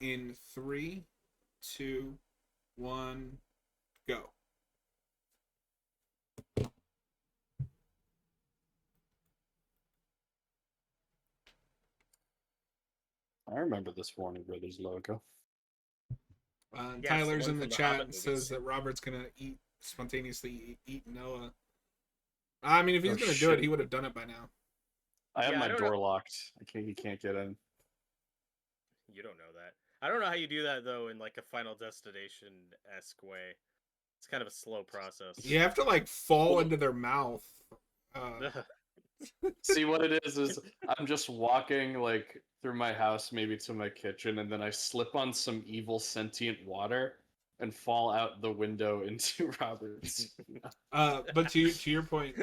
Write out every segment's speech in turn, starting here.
in three, two, one, go. I remember this Warner Brothers logo. Yes, the Tyler's one in the from the chat Hobbit and says movies. that Robert's gonna spontaneously eat Noah. I mean, if Oh he's gonna do it, shit! he would have done it by now. I have Yeah, I my don't know. door locked. I can't. He can't get in. You don't know that. I don't know how you do that though in like a Final Destination esque way. It's kind of a slow process. You have to like fall Well, into their mouth. Uh, see what it is I'm just walking like through my house, maybe to my kitchen, and then I slip on some evil sentient water and fall out the window into Robert's. but to your point,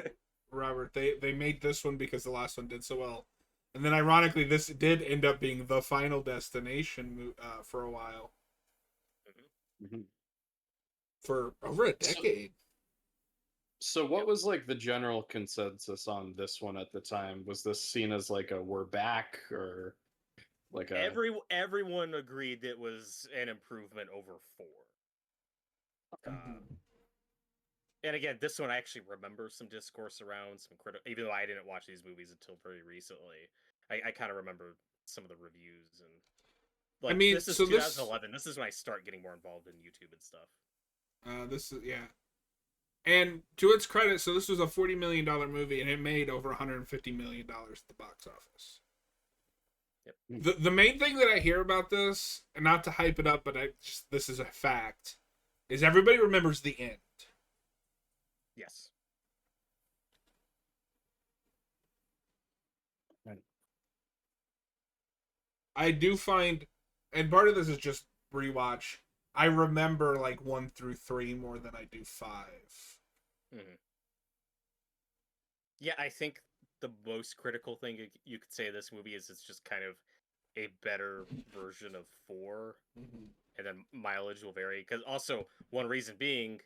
Robert, they made this one because the last one did so well, and then ironically, this did end up being the Final Destination for a while, Mhm. for over a So, decade. so what Yep. was like the general consensus on this one at the time? Was this seen as like a we're back or like a Everyone agreed it was an improvement over four. Um, Mhm. and again, this one I actually remember some discourse around some critical. Even though I didn't watch these movies until pretty recently, I kind of remember some of the reviews and I like mean, this is so this 2011. This is when I start getting more involved in YouTube and stuff. this is yeah. And to its credit, so this was a $40 million movie, and it made over $150 million at the box office. Yep. The main thing that I hear about this, and not to hype it up, but this is a fact, is everybody remembers the end. Yes. I do find, and part of this is just rewatch. I remember like 1 through 3 more than I do 5. Mm-hmm. Yeah, I think the most critical thing you could say of this movie is it's just kind of a better version of four, Mm-hmm. and then mileage will vary. Because also one reason being,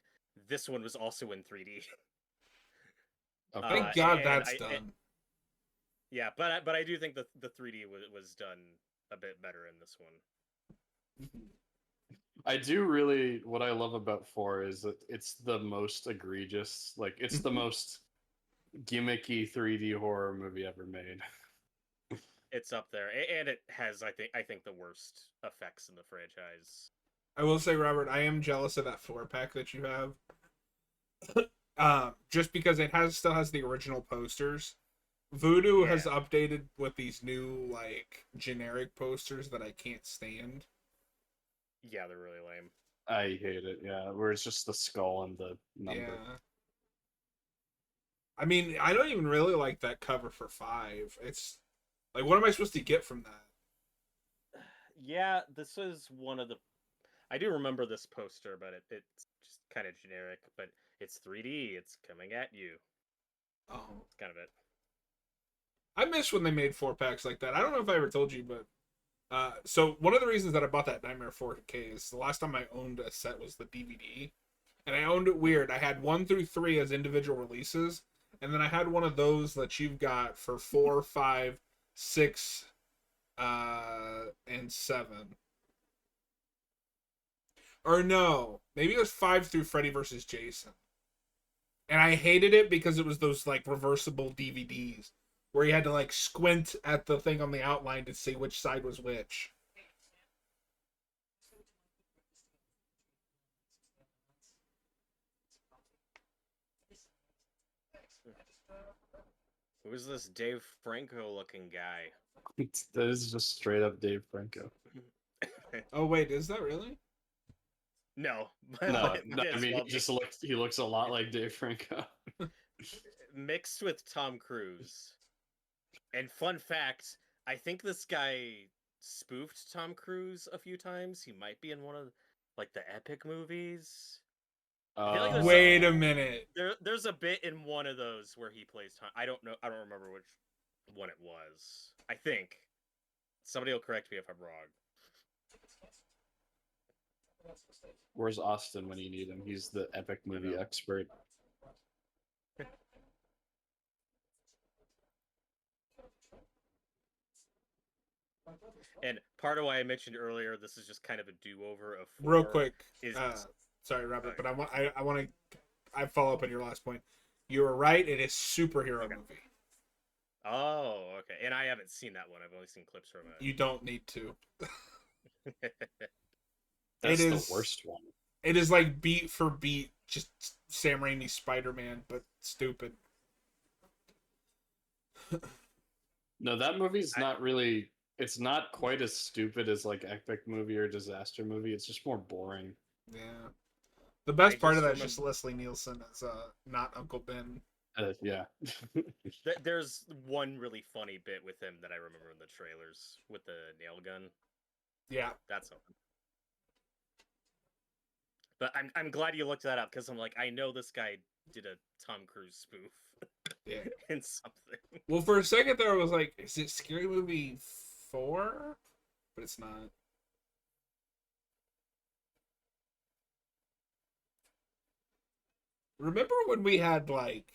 this one was also in 3D. okay. Thank God And that's I done. yeah, but I do think the 3D was done a bit better in this one. I do really what I love about 4 is that it's the most egregious, like it's the most gimmicky 3D horror movie ever made. It's up there, and it has I think the worst effects in the franchise. I will say, Robert, I am jealous of that 4 pack that you have. Just because it still has the original posters. Voodoo Yeah, has updated with these new like generic posters that I can't stand. yeah, they're really lame. I hate it, yeah, where it's just the skull and the number. Yeah. I mean, I don't even really like that cover for 5. It's like, what am I supposed to get from that? Yeah, this was one of the. I do remember this poster, but it's just kind of generic. But it's 3D. It's coming at you. Oh, It's kind of it. I miss when they made 4 packs like that. I don't know if I ever told you, but so one of the reasons that I bought that Nightmare 4K is the last time I owned a set was the DVD, and I owned it weird. I had 1 through 3 as individual releases, and then I had one of those that you've got for 4, 5, 6, and 7. Or no, maybe it was 5 through Freddy versus Jason. And I hated it because it was those like reversible DVDs where you had to like squint at the thing on the outline to see which side was which. Who is this Dave Franco looking guy? That is just straight up Dave Franco. Oh wait, is that really? No, No, but no, may I as mean well be. he looks a lot like Dave Franco. Mixed with Tom Cruise. And fun fact, I think this guy spoofed Tom Cruise a few times. He might be in one of like the epic movies. I feel like there's some Wait a Oh, minute. there's a bit in one of those where he plays Tom. I don't know. I don't remember which one it was. I think somebody will correct me if I'm wrong. where's Austin when you need him? He's the epic I movie know. expert. And part of why I mentioned earlier, this is just kind of a do-over of Real 4 quick, is sorry, Robert, okay. but I want to I follow up on your last point. You were right. It is superhero Okay. movie. Oh, okay. And I haven't seen that one. I've only seen clips from You don't need to. it. It That's the is. worst one. It is like beat for beat, just Sam Raimi's Spider-Man, but stupid. No, that movie's I, not really. It's not quite as stupid as like epic movie or disaster movie. It's just more boring. Yeah. The I best part of just that is remember just Leslie Nielsen as not Uncle Ben. Yeah. there's one really funny bit with him that I remember in the trailers with the nail gun. Yeah. That's something. But I'm glad you looked that up because I'm like, I know this guy did a Tom Cruise spoof Yeah. in something. Well, for a second there, I was like, is it Scary Movie 4? But it's not. Remember when we had, like,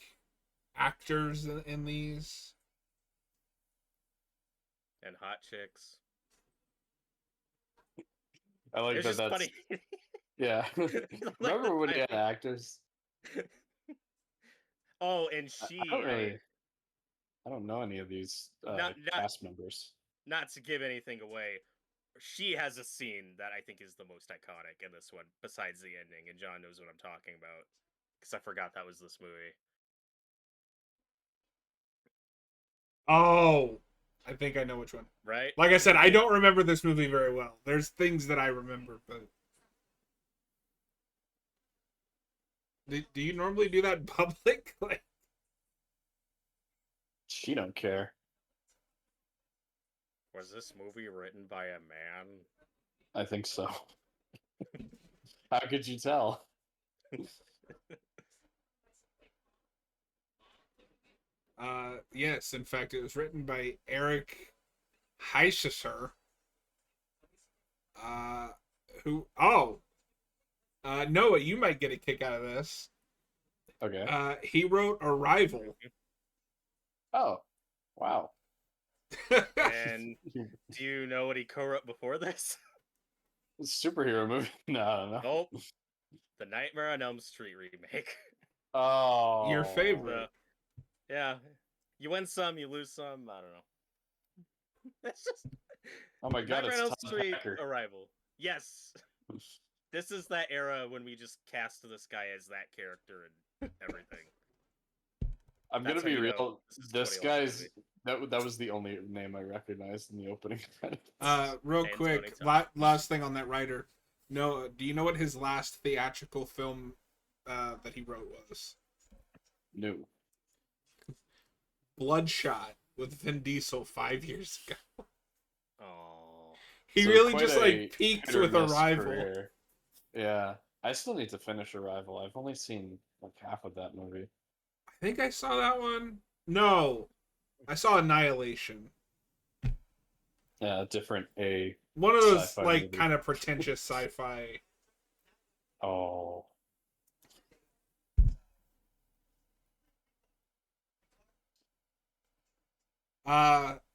actors in these? And hot chicks. I like It's that. just That's funny. yeah. Like the Remember when he had timing. actors? Oh, and I don't right? really. I don't know any of these Not cast members. not to give anything away. She has a scene that I think is the most iconic in this one, besides the ending, and John knows what I'm talking about because I forgot that was this movie. Oh, I think I know which one. Right? Like I said, I don't remember this movie very well. There's things that I remember, but do you normally do that in public? Like, She don't care. Was this movie written by a man? I think so. How could you tell? yes, in fact, it was written by Eric Heiser, uh, who, Noah, you might get a kick out of this. Okay. He wrote Arrival. Oh, wow. And do you know what he co-wrote before this? Superhero movie? No. Nope. The Nightmare on Elm Street remake. Oh. Your favorite. Yeah. You win some, you lose some. I don't know. It's just Oh my god, Nightmare it's on Elm Tom Street Packer. Arrival. Yes. This is that era when we just cast this guy as that character and everything. I'm That's gonna be how you know real. this is This 2011 guy's movie. that was the only name I recognized in the opening credits. Real And quick, Tony Todd. last thing on that writer. No, do you know what his last theatrical film that he wrote was? No. Bloodshot with Vin Diesel 5 years ago. Oh. He So really quite just a like peaked hit or with miss Arrival. career. Yeah. I still need to finish Arrival. I've only seen like half of that movie. I think I saw that one. No, I saw Annihilation. Yeah, different A One of those sci-fi like movie. kind of pretentious sci-fi. Oh.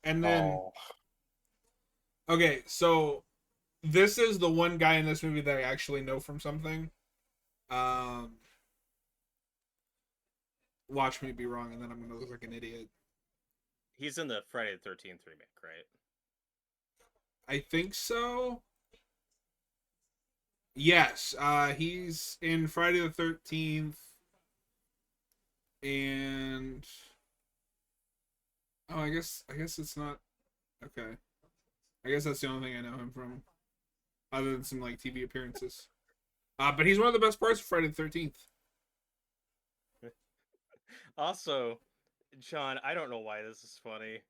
And then Oh. okay, so this is the one guy in this movie that I actually know from something. Um, watch me be wrong, and then I'm gonna look like an idiot. He's in the Friday the 13th remake, right? I think so. Yes, he's in Friday the 13th, and oh, I guess it's not okay. I guess that's the only thing I know him from, other than some like TV appearances. But he's one of the best parts of Friday the 13th. Also, John, I don't know why this is funny.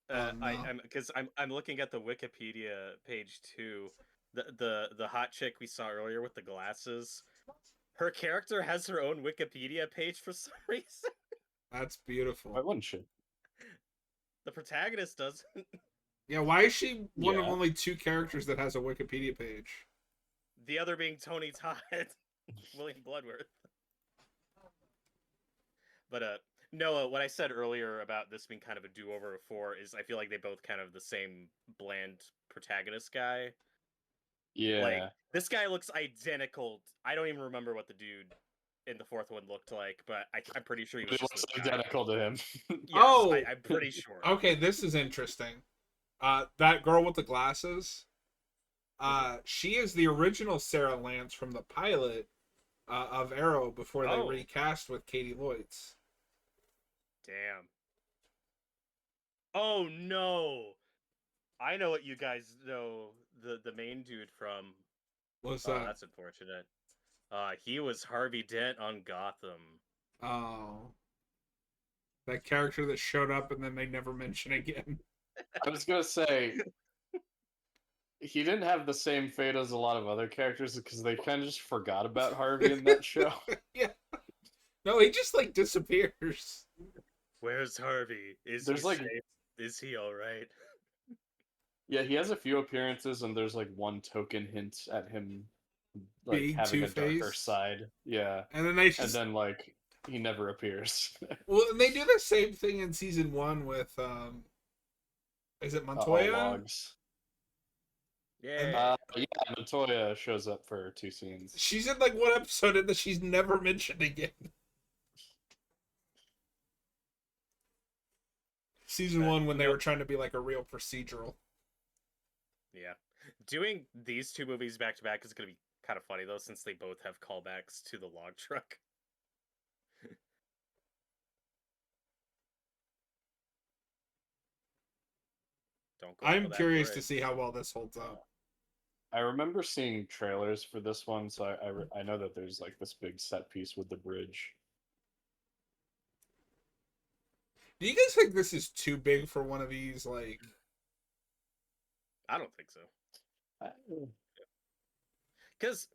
Oh no. I'm because I'm looking at the Wikipedia page too. The hot chick we saw earlier with the glasses. Her character has her own Wikipedia page for some reason. That's Why beautiful. wouldn't she? The protagonist doesn't. Yeah, why is she one of Yeah. only 2 characters that has a Wikipedia page? The other being Tony Todd, William Bloodworth. But No, what I said earlier about this being kind of a do-over of 4 is I feel like they both kind of the same bland protagonist guy. Like, Yeah. this guy looks identical. I don't even remember what the dude in the 4th one looked like, but I'm pretty sure he was It just looks this guy. identical to him. Yes, Oh, I'm pretty sure. okay, this is interesting. That girl with the glasses, Mhm. she is the original Sarah Lance from the pilot of Arrow before they Oh, recast with Katie Leitz. damn. Oh no! I know what you guys know the main dude from. What's Oh, that? that's unfortunate. He was Harvey Dent on Gotham. Oh, that character that showed up and then they never mention again. I was gonna say he didn't have the same fate as a lot of other characters because they kind of just forgot about Harvey in that show. Yeah. No, he just like disappears. Where's Harvey? Is he There's like, safe? Is he alright? yeah, he has a few appearances, and there's like one token hint at him like Being having a darker Two-Face. side. Yeah, And then they and just then like he never appears. well, and they do the same thing in season 1 with is it All Montoya? logs. And Yeah. Yeah, Montoya shows up for 2 scenes. she's in like one episode and then she's never mentioned again. Season 1 when they were trying to be like a real procedural. Yeah. Doing these two movies back to back is going to be kind of funny, though, since they both have callbacks to the log truck. Don't go I'm over that curious to bridge. see how well this holds up. I remember seeing trailers for this one, so I know that there's like this big set piece with the bridge. Do you guys think this is too big for one of these? Like, I don't think so. I- Because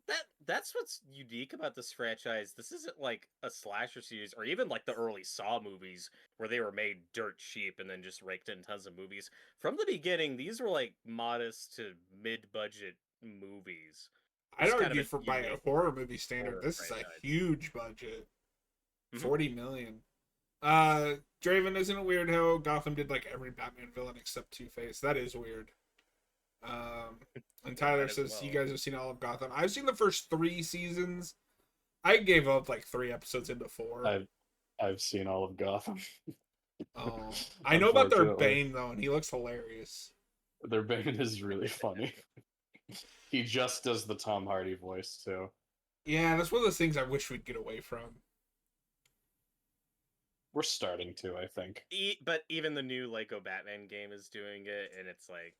that's what's unique about this franchise. This isn't like a slasher series or even like the early Saw movies where they were made dirt cheap and then just raked in tons of movies. From the beginning, these were like modest to mid-budget movies. I'd It's kind of argue a for by a unique horror movie standard, horror this is a franchise. huge budget. Mhm. 40 million. Draven, isn't it weird how Gotham did like every Batman villain except Two-Face? That is weird. And Tyler Might as says you well. guys have seen all of Gotham. I've seen the first 3 seasons. I gave up like 3 episodes into 4. I've seen all of Gotham. Oh, I know about their Unfortunately. Bane though, and he looks hilarious. Their Bane is really funny. He just does the Tom Hardy voice too. Yeah, that's one of those things I wish we'd get away from. We're starting to, I think. But even the new Lego Batman game is doing it, and it's like,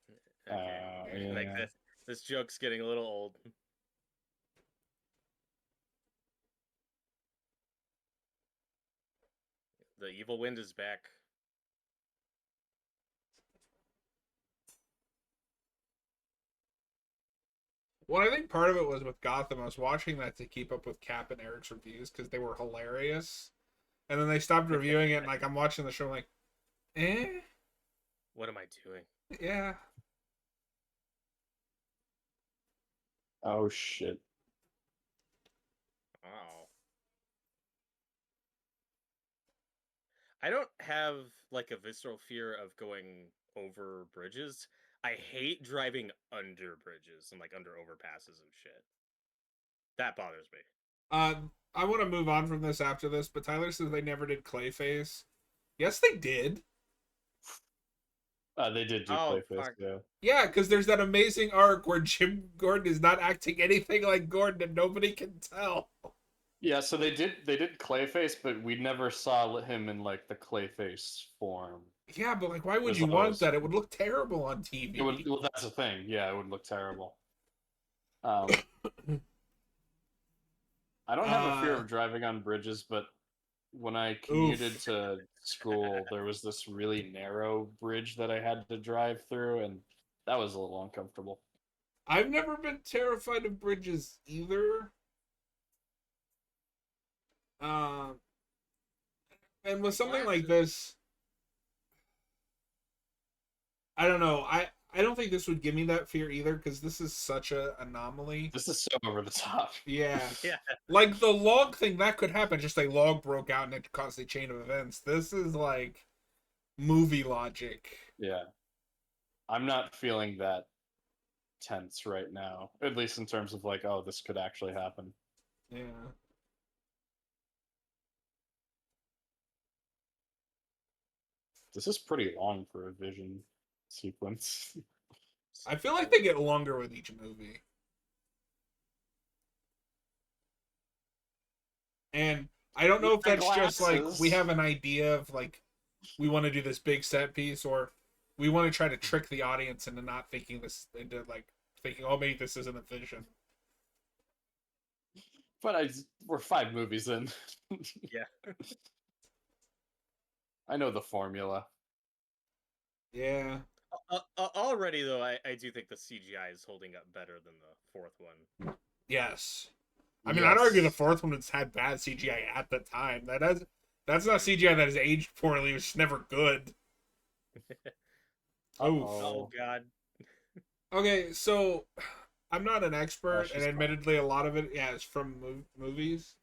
okay, like Yeah. this joke's getting a little old. The evil wind is back. Well, I think part of it was with Gotham. I was watching that to keep up with Cap and Eric's reviews because they were hilarious. And then they stopped reviewing it, and like I'm watching the show, like, eh, What am I doing? yeah. Oh shit. Oh. I don't have like a visceral fear of going over bridges. I hate driving under bridges and like under overpasses and shit. That bothers me. I want to move on from this after this, but Tyler says they never did Clayface. Yes, they did. They did do Oh, Clayface, fuck. yeah. Yeah, because there's that amazing arc where Jim Gordon is not acting anything like Gordon, and nobody can tell. Yeah, so they did Clayface, but we never saw him in like the Clayface form. Yeah, but like, why It would was you want always that? It would look terrible on TV. well, that's the thing. Yeah, it would look terrible. I don't have a fear of driving on bridges, but when I commuted Oof. to school, there was this really narrow bridge that I had to drive through, and that was a little uncomfortable. I've never been terrified of bridges either. Um, and with something like this, I don't know. I don't think this would give me that fear either, because this is such a anomaly. This is so over the top. Yeah. Yeah. Like the log thing, that could happen. Just a log broke out and it caused a chain of events. This is like movie logic. Yeah. I'm not feeling that tense right now. At least in terms of like, oh, this could actually happen. Yeah. This is pretty long for a vision sequence. I feel like they get longer with each movie. And I don't know if My that's just like glasses. we have an idea of like we want to do this big set piece, or we want to try to trick the audience into not thinking this, into like thinking, oh, maybe this isn't a vision. But we're 5 movies in. Yeah. I know the formula. Yeah. Already though, I do think the CGI is holding up better than the fourth one. Yes. I mean, I'd Yes. argue the fourth one has had bad CGI at the time. That's not CGI that has aged poorly. It's never good. Oh. Oh God. Okay, so I'm not an expert, she's and fine. admittedly, a lot of it, yeah, is from movies.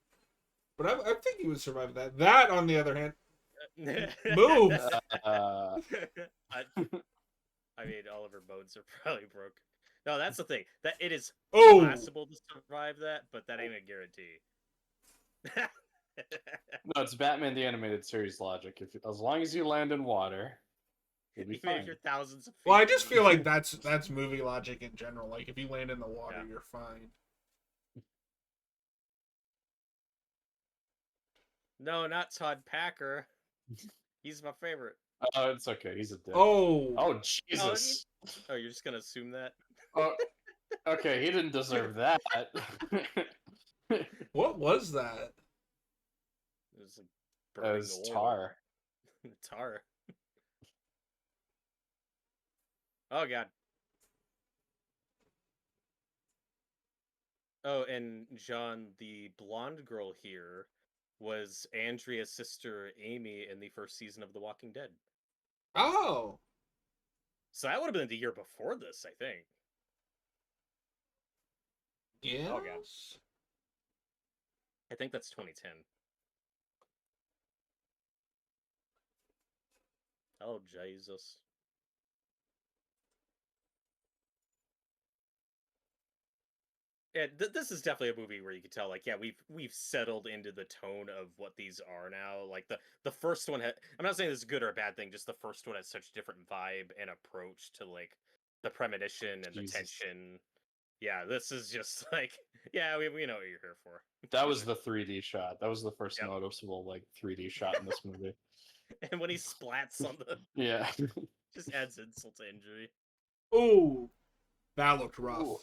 But I think he would survive that. That, on the other hand, move. I mean, all of her bones are probably broken. No, that's the thing. That it is Oh, possible to survive that, but that ain't a guarantee. No, it's Batman the Animated Series logic. As long as you land in water, you'll be Even if fine. you're thousands of feet. well, I just feel like that's movie logic in general. Like, if you land in the water, Yeah. you're fine. No, not Todd Packer. He's my favorite. Oh, it's okay. He's a dick. Oh, Oh, Jesus. Oh, you're just gonna assume that? Oh, okay. He didn't deserve that. what was that? It was like burning As oil. tar. Tar. Oh God. Oh, and John, the blonde girl here was Andrea's sister Amy in the first season of The Walking Dead. Oh, So that would have been the year before this, I think. yeah. Oh, God. I think that's 2010. Oh Jesus. Yeah, this is definitely a movie where you could tell, like, yeah, we've settled into the tone of what these are now. Like the first one I'm not saying this is a good or a bad thing, just the first one has such different vibe and approach to like the premonition and Jesus. the tension. Yeah, this is just like, yeah, we know what you're here for. That was the 3D shot. That was the first Yep. noticeable like 3D shot in this movie. And when he splats on the, Yeah. just adds insult to injury. Oh, that looked rough. Ooh.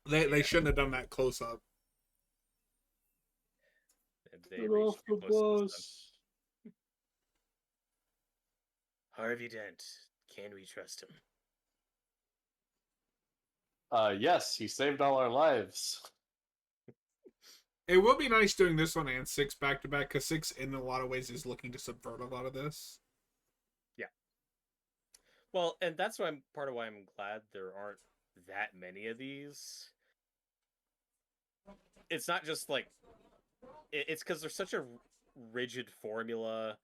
They shouldn't have done that close up. And they Get reached off the too close to the sun. bus. Harvey Dent, can we trust him? Yes, he saved all our lives. It will be nice doing this one and 6 back to back, because 6 in a lot of ways is looking to subvert a lot of this. Yeah. Well, and that's why part of why I'm glad there aren't that many of these. It's not just like it's because there's such a rigid formula,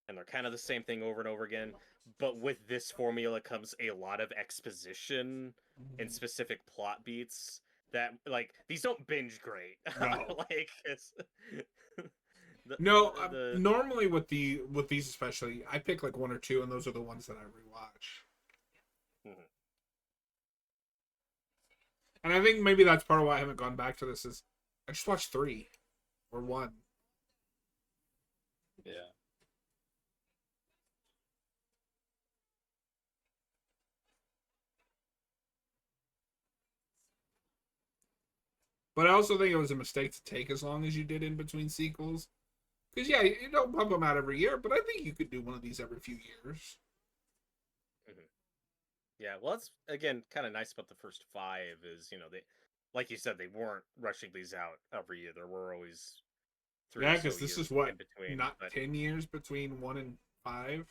and they're kind of the same thing over and over again. But with this formula comes a lot of exposition and specific plot beats that, like, these don't binge great. No. Like it's No, normally with these especially, I pick like 1 or 2, and those are the ones that I rewatch. Mhm. And I think maybe that's part of why I haven't gone back to this. Is I just watched 3 or 1. Yeah. But I also think it was a mistake to take as long as you did in between sequels. Because, yeah, you don't pump them out every year, but I think you could do one of these every few years. Yeah, well, that's again kind of nice about the first 5 is, you know, they, like you said, they weren't rushing these out every year. There were always 3 Yeah, or so because this years is what, in between. not But 10 years between 1 and 5?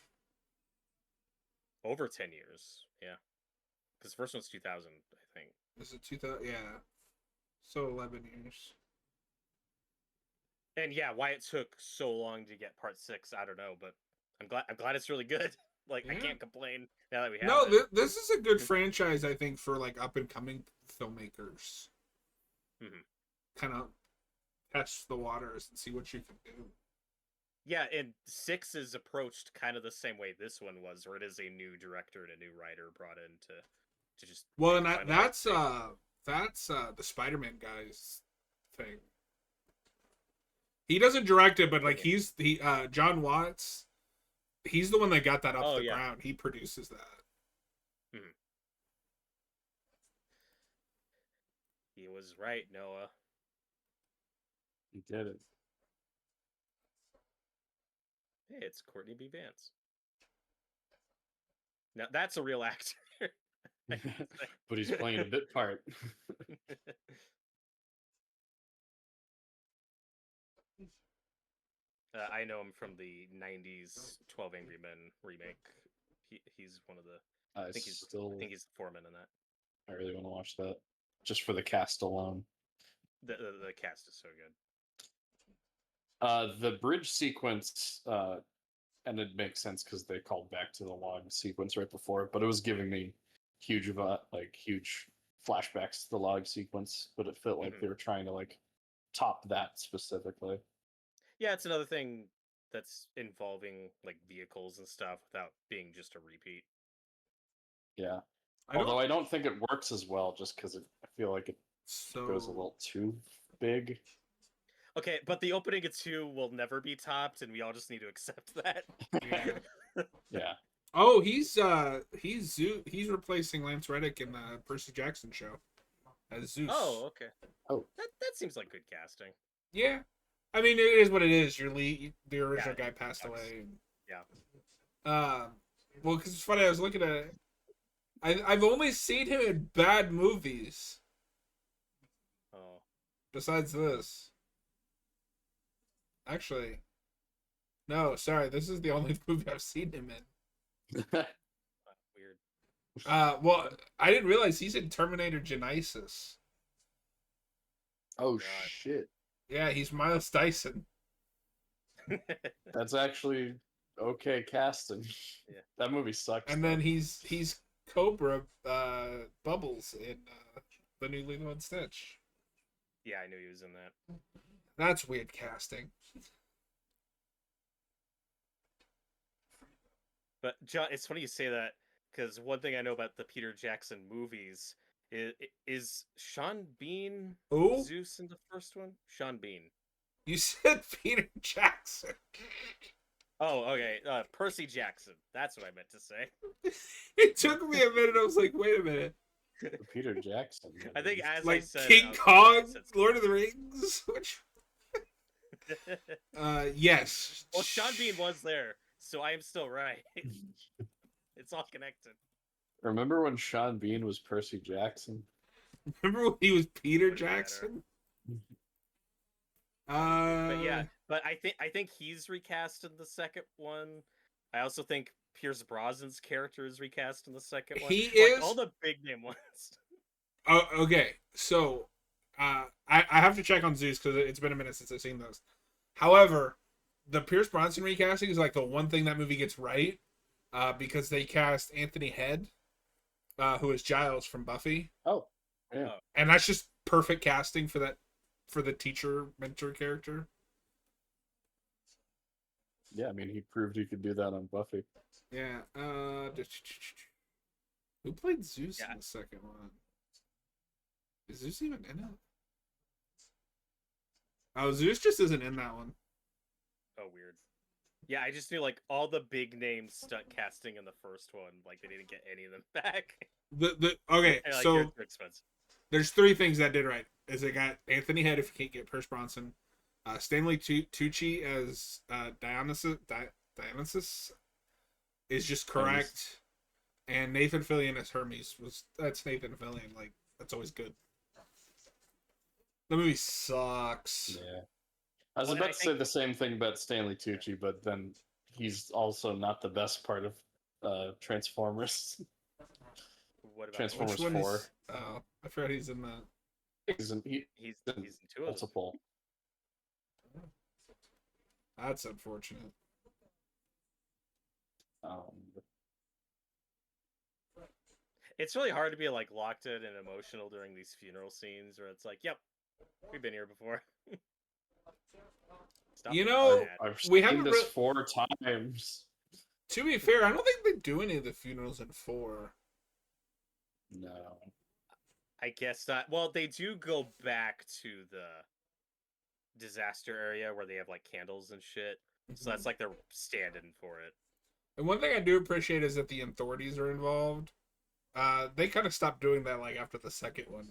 over 10 years. Yeah, because the first one's 2000, I think. Is it 2000? Yeah. So 11 years. And yeah, why it took so long to get part 6, I don't know, but I'm glad it's really good. Like I Yeah. can't complain now that we have No, it. this is a good franchise, I think, for like up and coming filmmakers. Mhm. Kind of test the waters and see what you can do. Yeah, and 6 is approached kind of the same way this one was, where it is a new director and a new writer brought in to just Well, make and a final that's the Spider-Man guy's thing. He doesn't direct it, but like he John Watts, he's the one that got that off Oh, the yeah. ground. He produces that. Mhm. He was right, Noah. He did it. Hey, it's Courtney B. Vance. Now that's a real actor. But he's playing a bit part. I know him from the '90s 12 Angry Men remake. He's one of the. I I think he's the foreman in that. I really want to watch that, just for the cast alone. The cast is so good. The bridge sequence, and it makes sense because they called back to the log sequence right before, but it was giving me huge flashbacks to the log sequence, but it felt like they were trying to like top that specifically. Yeah, it's another thing that's involving like vehicles and stuff without being just a repeat. Yeah. Although I don't think it works as well, just because I feel like it goes a little too big. Okay, but the opening of 2 will never be topped, and we all just need to accept that. Yeah. Yeah. Oh, he's replacing Lance Reddick in the Percy Jackson show as Zeus. Oh, okay. Oh, that seems like good casting. Yeah. I mean, it is what it is. The original guy passed sucks. away. Yeah. Well, because it's funny. I was looking at it. I've only seen him in bad movies. Oh. Besides this. Actually, no. Sorry, this is the only movie I've seen him in. Weird. Well, I didn't realize he's in Terminator Genisys. Oh God. shit. Yeah, he's Miles Dyson. That's actually okay casting. Yeah. That movie sucks. And then he's Cobra Bubbles in the new Lilo and Stitch. Yeah, I knew he was in that. That's weird casting. But John, it's funny you say that because one thing I know about the Peter Jackson movies is Sean Bean Who? Zeus in the first one? Sean Bean. You said Peter Jackson. Oh, okay. Percy Jackson. That's what I meant to say. It took me a minute. I was like, wait a minute. Peter Jackson. I think as Like I said, King Kong, Lord of the Rings. Which? Yes. Well, Sean Bean was there, so I am still right. It's all connected. Remember when Sean Bean was Percy Jackson? Remember when he was Peter Wouldn't matter. Jackson? But yeah, but I think he's recast in the second one. I also think Pierce Brosnan's character is recast in the second one. He Like, is all the big name ones. Oh, okay. So, I have to check on Zeus because it's been a minute since I've seen those. However, the Pierce Brosnan recasting is like the one thing that movie gets right, because they cast Anthony Head, who is Giles from Buffy. Oh, yeah. And that's just perfect casting for the teacher mentor character. Yeah, I mean, he proved he could do that on Buffy. Yeah. Who played Zeus in the second one? Is Zeus even in it? Oh, Zeus just isn't in that one. Oh, weird. Yeah, I just knew like all the big names stunt casting in the first one, like they didn't get any of them back. Okay, And, like, so they're expensive. there's 3 things that did right. Is they got Anthony Head if you can't get Pierce Bronson, Stanley Tucci as Dionysus is just correct, and Nathan Fillion as Hermes that's Nathan Fillion. Like, that's always good. The movie sucks. Yeah. I was about to say the same thing about Stanley Tucci, but then he's also not the best part of Transformers. What about him? Transformers Which one 4. is? Oh, I forgot he's in that. He's in, He's in in two of them. multiple. That's unfortunate. Um, It's really hard to be like locked in and emotional during these funeral scenes where it's like, yep, we've been here before. Stop You being know, sad. I've we seen haven't this re- 4 times. To be fair, I don't think they do any of the funerals in 4. No. I guess not. Well, they do go back to the disaster area where they have like candles and shit. So that's like they're stand-in for it. And one thing I do appreciate is that the authorities are involved. They kind of stopped doing that like after the second one.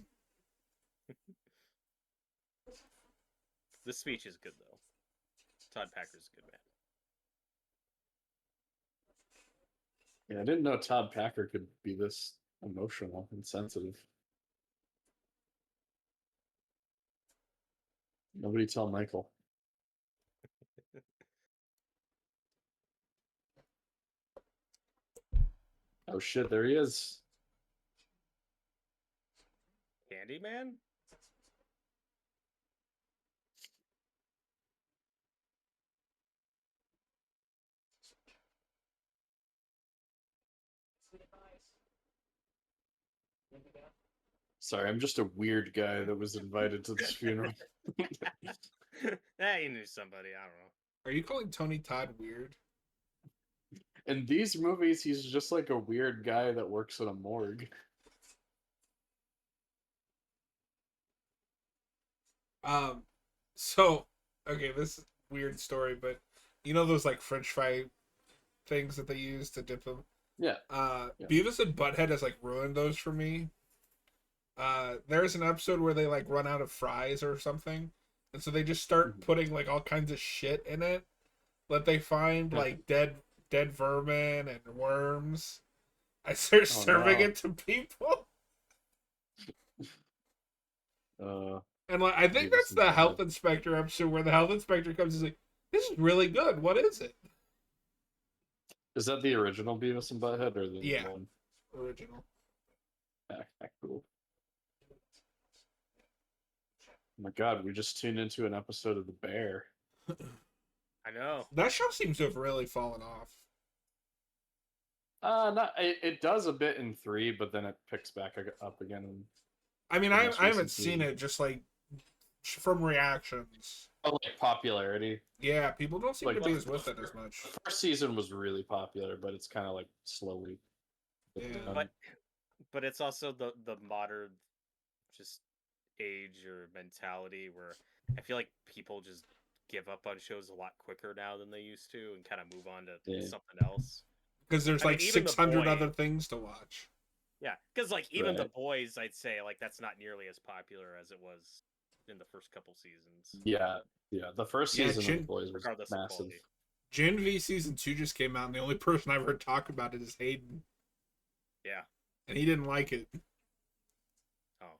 The speech is good though. Todd Packer's a good man. Yeah, I didn't know Todd Packer could be this emotional and sensitive. Nobody tell Michael. Oh shit, there he is. Candyman? Sorry, I'm just a weird guy that was invited to this funeral. You knew somebody. I don't know. Are you calling Tony Todd weird? In these movies, he's just like a weird guy that works in a morgue. So okay, this is a weird story, but you know those like French fry things that they use to dip them. Yeah. Yeah. Beavis and Butthead has like ruined those for me. There's an episode where they like run out of fries or something, and so they just start putting like all kinds of shit in it. That they find like dead vermin and worms. I start serving it to people. And like I think that's the health inspector episode where the health inspector comes and is like, "This is really good. What is it?" Is that the original Beavis and Butthead or the new Yeah. one? Original. Cool. Oh my god, we just tuned into an episode of The Bear. I know. That show seems to have really fallen off. Not it does a bit in 3, but then it picks back up again. I mean, The I most haven't recent seen season. it, just like from reactions. Oh, like popularity. Yeah, people don't seem Like, to be as with it as much. The first season was really popular, but it's kind of like slowly. Yeah. But it's also the modern just age or mentality where I feel like people just give up on shows a lot quicker now than they used to and kind of move on to something else. Because there's I like mean, even The 600 Boys- other things to watch. Yeah, because like even The Right. Boys, I'd say like that's not nearly as popular as it was in the first couple seasons. Yeah. The first Yeah, season of The Boys was regardless of massive. quality. Gen V season 2 just came out, and the only person I've heard talk about it is Hayden, Yeah. and he didn't like it. Oh.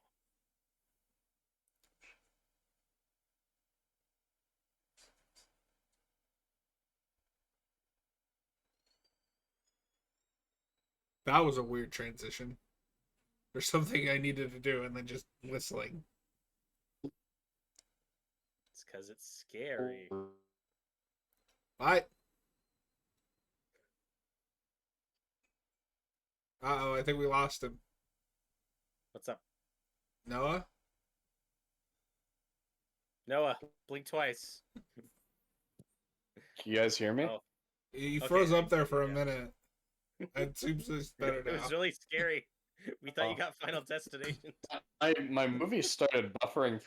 That was a weird transition. There's something I needed to do, and then just whistling. It's because it's scary. What? Uh-oh, I think we lost him. What's up? Noah? Noah, blink twice. You guys hear me? Oh, You Okay, froze up thanks, there for a yeah. minute. It seems it's better it now. was really scary. We thought Oh. you got Final Destination. My movie started buffering.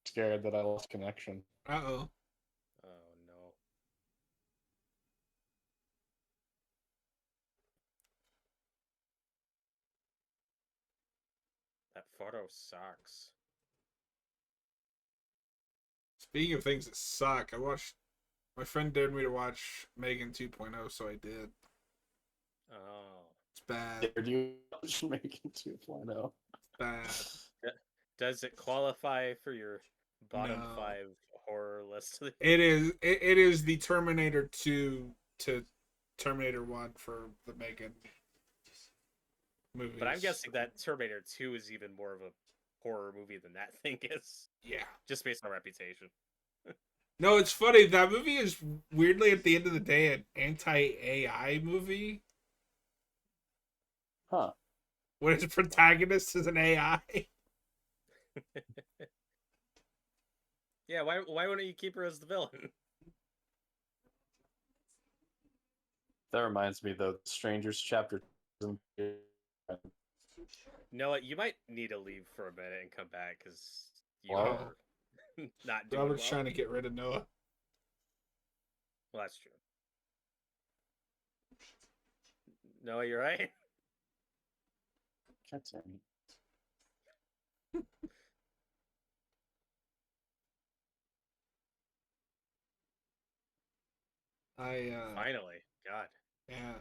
Scared that I lost connection. Uh-oh. Oh no. That photo sucks. Speaking of things that suck, my friend dared me to watch Megan 2.0, so I did. Oh. It's bad. Dared you make it 2.0? Bad. Does it qualify for your bottom No. 5 horror list? It is the Terminator 2 to Terminator 1 for the Megan movies. But I'm guessing that Terminator 2 is even more of a horror movie than that thing is, Yeah. just based on reputation. No, it's funny. That movie is weirdly, at the end of the day, an anti-AI movie. Huh. When its protagonist is an AI. Yeah, why wouldn't you keep her as the villain? That reminds me, though, Strangers chapter. Noah, you might need to leave for a minute and come back because you Wow. are not doing Robert's well. trying to get rid of Noah. Well, that's true. Noah, you're right. Can't say me. Finally, God. Yeah.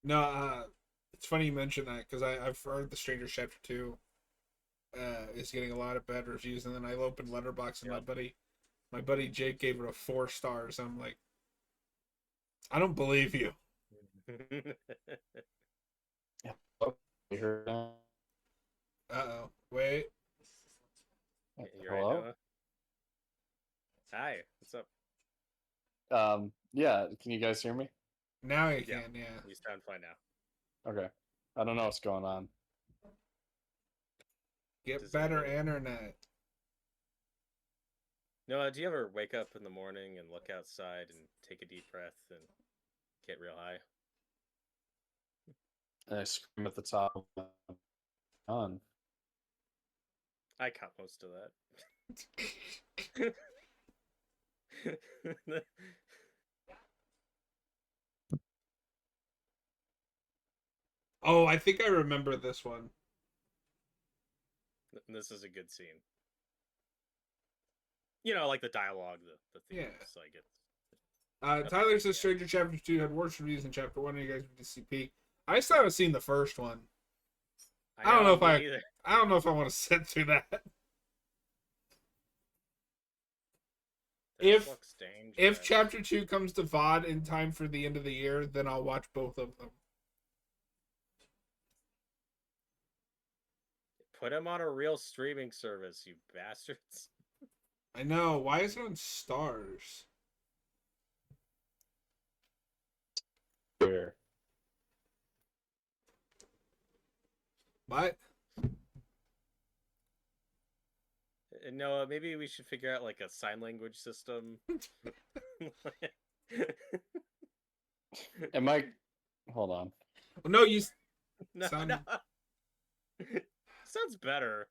No, it's funny you mentioned that because I've heard the Stranger Chapter 2 is getting a lot of bad reviews, and then I opened Letterboxd and Yep. my buddy Jake gave it a 4 stars. I'm like, I don't believe you. You heard that? Uh-oh. Wait. You're right, Hello? Noah. Hi, what's up? Yeah, can you guys hear me? Now you Yeah. can, yeah. You sound fine now. Okay. I don't know what's going on. Get Does better anybody- internet. Noah, do you ever wake up in the morning and look outside and take a deep breath and get real high? And I scream at the top of my on. I caught most of that. Oh, I think I remember this one. This is a good scene. You know, like the dialogue, the themes. Yeah. Like it's Tyler says Stranger Chapter 2 had worse reviews than Chapter 1. You guys with DCP. I still haven't seen the first one. I don't know if either. I don't know if I want to sit through that. If Chapter 2 comes to VOD in time for the end of the year, then I'll watch both of them. Put him on a real streaming service, you bastards. I know. Why is it on Stars? Here. What? No, maybe we should figure out like a sign language system. Am I? Hold on. No, you. No, Sound- no. Sounds better.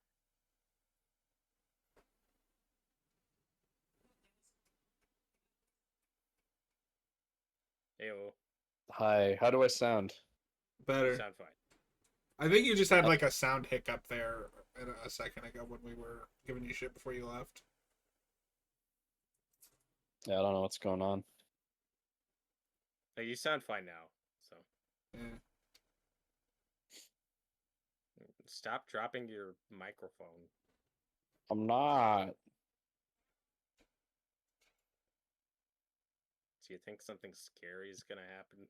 Ew, Hi. How do I sound? Better. sound fine. I think you just had like a sound hiccup there a second ago when we were giving you shit before you left. Yeah, I don't know what's going on. You sound fine now. So Yeah. stop dropping your microphone. I'm not. Do you think something scary is gonna happen?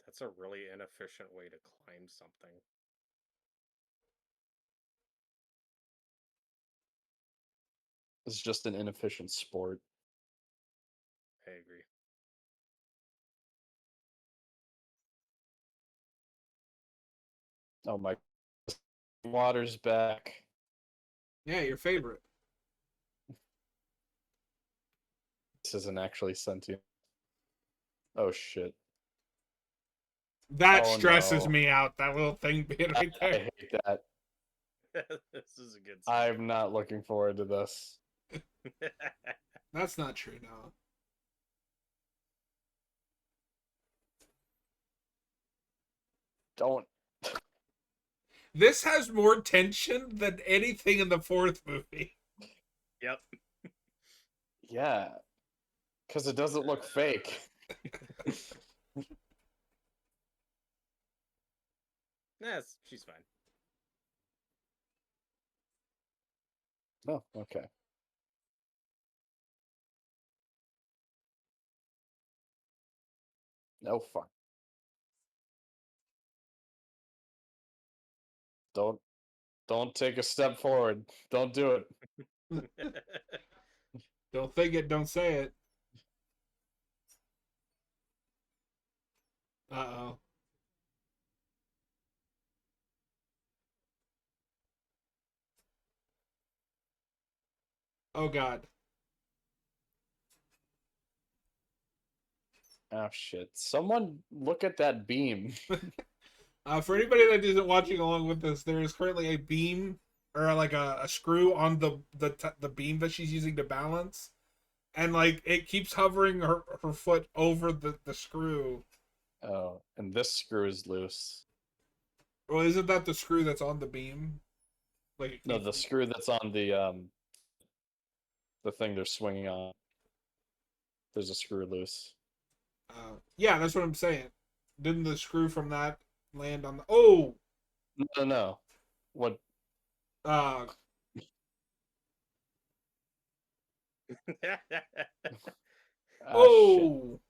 That's a really inefficient way to climb something. It's just an inefficient sport. I agree. Oh my. Water's back. Yeah, your favorite. This isn't actually sentient. Oh shit. That Oh, stresses no. me out. That little thing being right I there. hate that. This is a good I'm not looking forward to this. That's not true, no. Don't. This has more tension than anything in the fourth movie. Yep. Yeah. Because it doesn't look fake. Yes, she's fine. Oh, okay. No fun. Don't take a step forward. Don't do it. Don't think it, don't say it. Uh-oh. Oh, God. Oh shit. Someone look at that beam. For anybody that isn't watching along with us, there is currently a beam or like a screw on the beam that she's using to balance, and like it keeps hovering her foot over the screw. Oh, and this screw is loose. Well, isn't that the screw that's on the beam? Like it No, keeps, the screw that's on the thing they're swinging on. There's a screw loose. yeah, that's what I'm saying. Didn't the screw from that land on the? Oh, No, no. What? uh, Ah, shit. oh.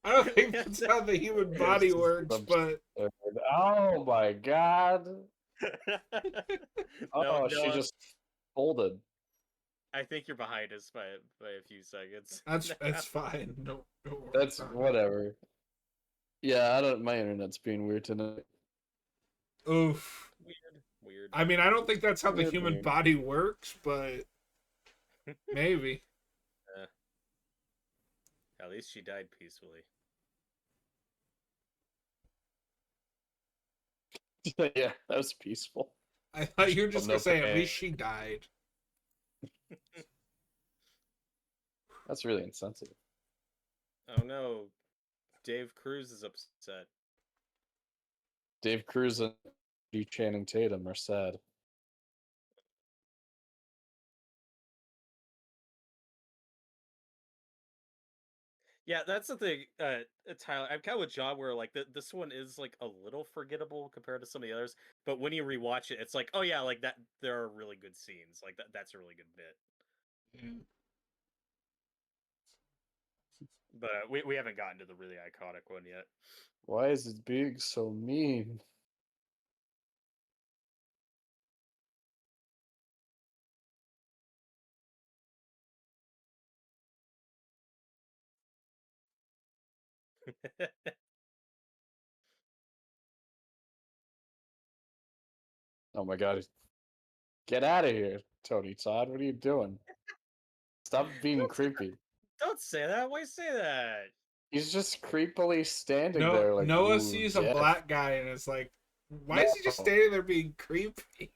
I don't think that's how the human body works, but Oh my god. No, Oh, she no, just folded. I think you're behind us by a few seconds. that's fine. Don't worry That's about whatever. Yeah, I don't. My internet's being weird tonight. it. Oof. Weird. I mean, I don't think that's how the Weird, human weird. body works, but maybe. At least she died peacefully. Yeah, that was peaceful. I thought you were Felt just no gonna say at pain. least she died. That's really insensitive. Oh no, Dave Cruz is upset. Dave Cruz and Channing Tatum are sad. Yeah, that's the thing, Tyler. I'm kind of with John where like this one is like a little forgettable compared to some of the others, but when you rewatch it, it's like, oh yeah, like that. There are really good scenes. Like that's a really good bit. Mm. But we haven't gotten to the really iconic one yet. Why is it being so mean? Oh my god. Get out of here, Tony Todd. What are you doing? Stop being don't, creepy. don't say that. Why say that? He's just creepily standing No, there like, Noah ooh, sees a death. black guy and is like, "Why is he just No. standing there being creepy?"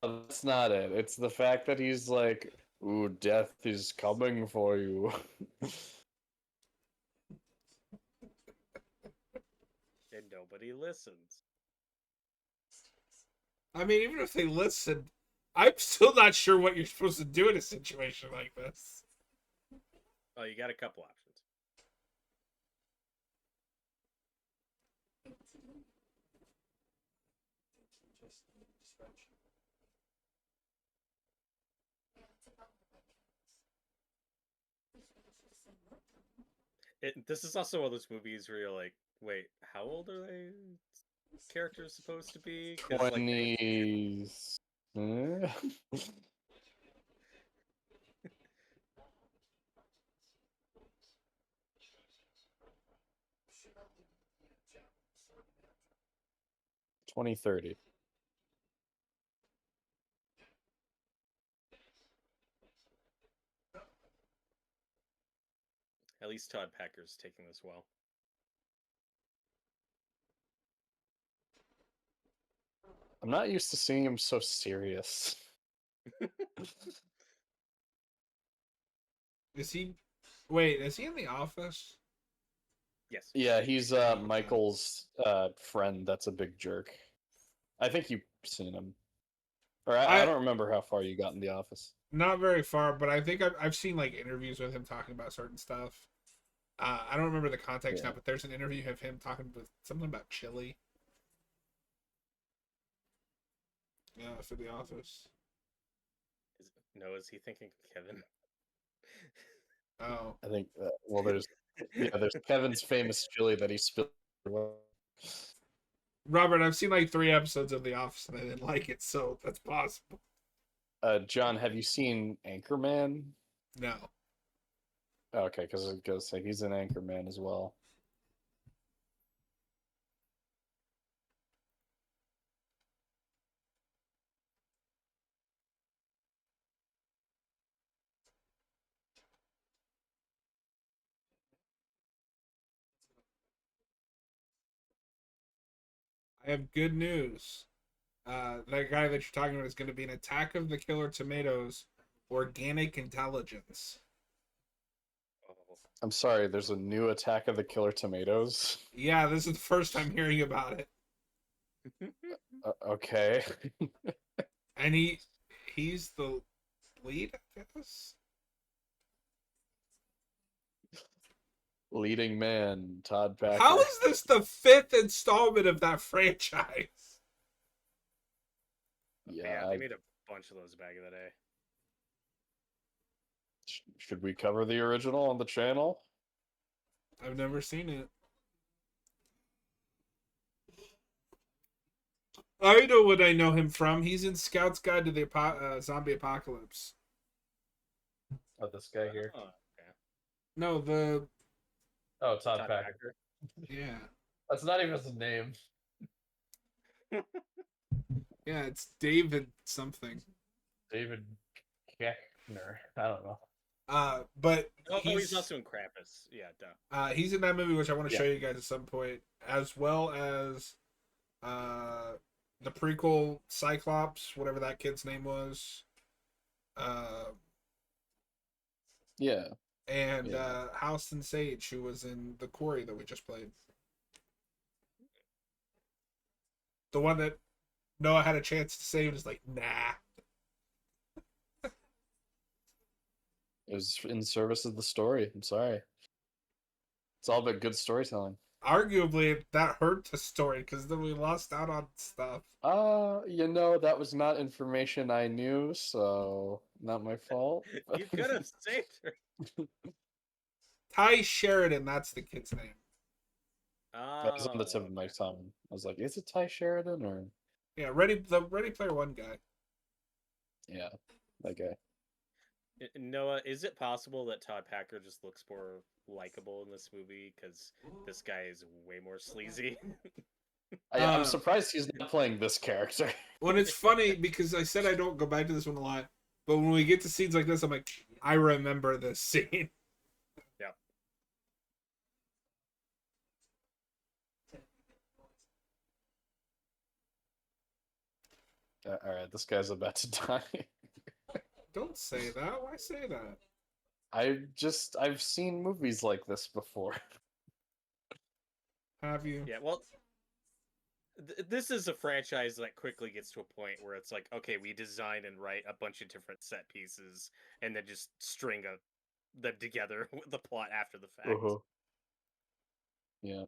That's not it. It's the fact that he's like, ooh, death is coming for you. And nobody listens. I mean, even if they listen, I'm still not sure what you're supposed to do in a situation like this. Oh, you got a couple options. This is also one of those movies where you're like, wait, how old are they? Characters supposed to be? Because like 20s. Eh? 2030. at least Todd Packer's taking this well. I'm not used to seeing him so serious. Is he? Wait, is he in the office? Yes. Yeah, he's Michael's friend that's a big jerk. I think you've seen him. Or I don't remember how far you got in the office. Not very far, but I think I've seen like interviews with him talking about certain stuff. I don't remember the context Yeah. now, but there's an interview of him talking with something about chili. Yeah, for The Office. Is he thinking of Kevin? Oh, I think. Well, there's Kevin's famous chili that he spilled. Robert, I've seen like 3 episodes of The Office and I didn't like it, so that's possible. John, have you seen Anchorman? No. Okay, because he's an Anchorman as well. I have good news. That guy that you're talking about is going to be an Attack of the Killer Tomatoes Organic Intelligence. Oh. I'm sorry, there's a new Attack of the Killer Tomatoes. Yeah, this is the first time hearing about it. Okay. And he's the lead, I guess? Leading man, Todd Packer. How is this the 5th installment of that franchise? Yeah, Yeah, they made a bunch of those back in the day. should we cover the original on the channel? I've never seen it. I know what I know him from. He's in Scout's Guide to the Zombie Apocalypse. Oh, this guy here. Oh, okay. No, the Oh, Todd Todd Packer. Packer. yeah, That's not even his name. yeah, it's David something. David Keckner. I don't know. But Oh, he's also in Krampus. Yeah, duh. he's in that movie, which I want to Yeah. show you guys at some point, as well as the prequel Cyclops, whatever that kid's name was. Yeah. And Yeah. Halston Sage, who was in The Quarry that we just played. The one that Noah had a chance to save is like, nah. It was in service of the story. I'm sorry. It's all about good storytelling. Arguably, that hurt the story because then we lost out on stuff. That was not information I knew, so not my fault. You could have saved her. Ty Sheridan, that's the kid's name. That was on the tip of my Okay. tongue. I was like, is it Ty Sheridan or Yeah, the Ready Player One guy. yeah, that guy. Noah, is it possible that Todd Packer just looks more likable in this movie because this guy is way more sleazy? I'm surprised he's not playing this character. When it's funny because I said I don't go back to this one a lot, but when we get to scenes like this, I'm like, I remember this scene. Yep. All right, this guy's about to die. Don't say that. Why say that? I've seen movies like this before. Have you? Yeah, well, this is a franchise that quickly gets to a point where it's like, okay, we design and write a bunch of different set pieces and then just string them together with the plot after the fact. Uh-huh. Yeah.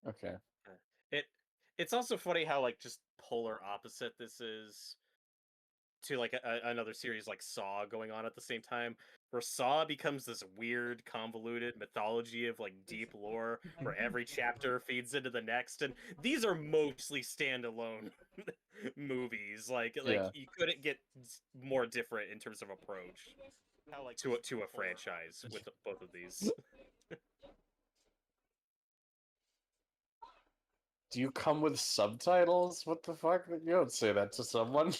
Okay. It's also funny how like just polar opposite this is to like another series like Saw going on at the same time, where Saw becomes this weird convoluted mythology of like deep lore where every chapter feeds into the next, and these are mostly standalone movies. Like Yeah. you couldn't get more different in terms of approach to a franchise with both of these. Do you come with subtitles? What the fuck? You don't say that to someone.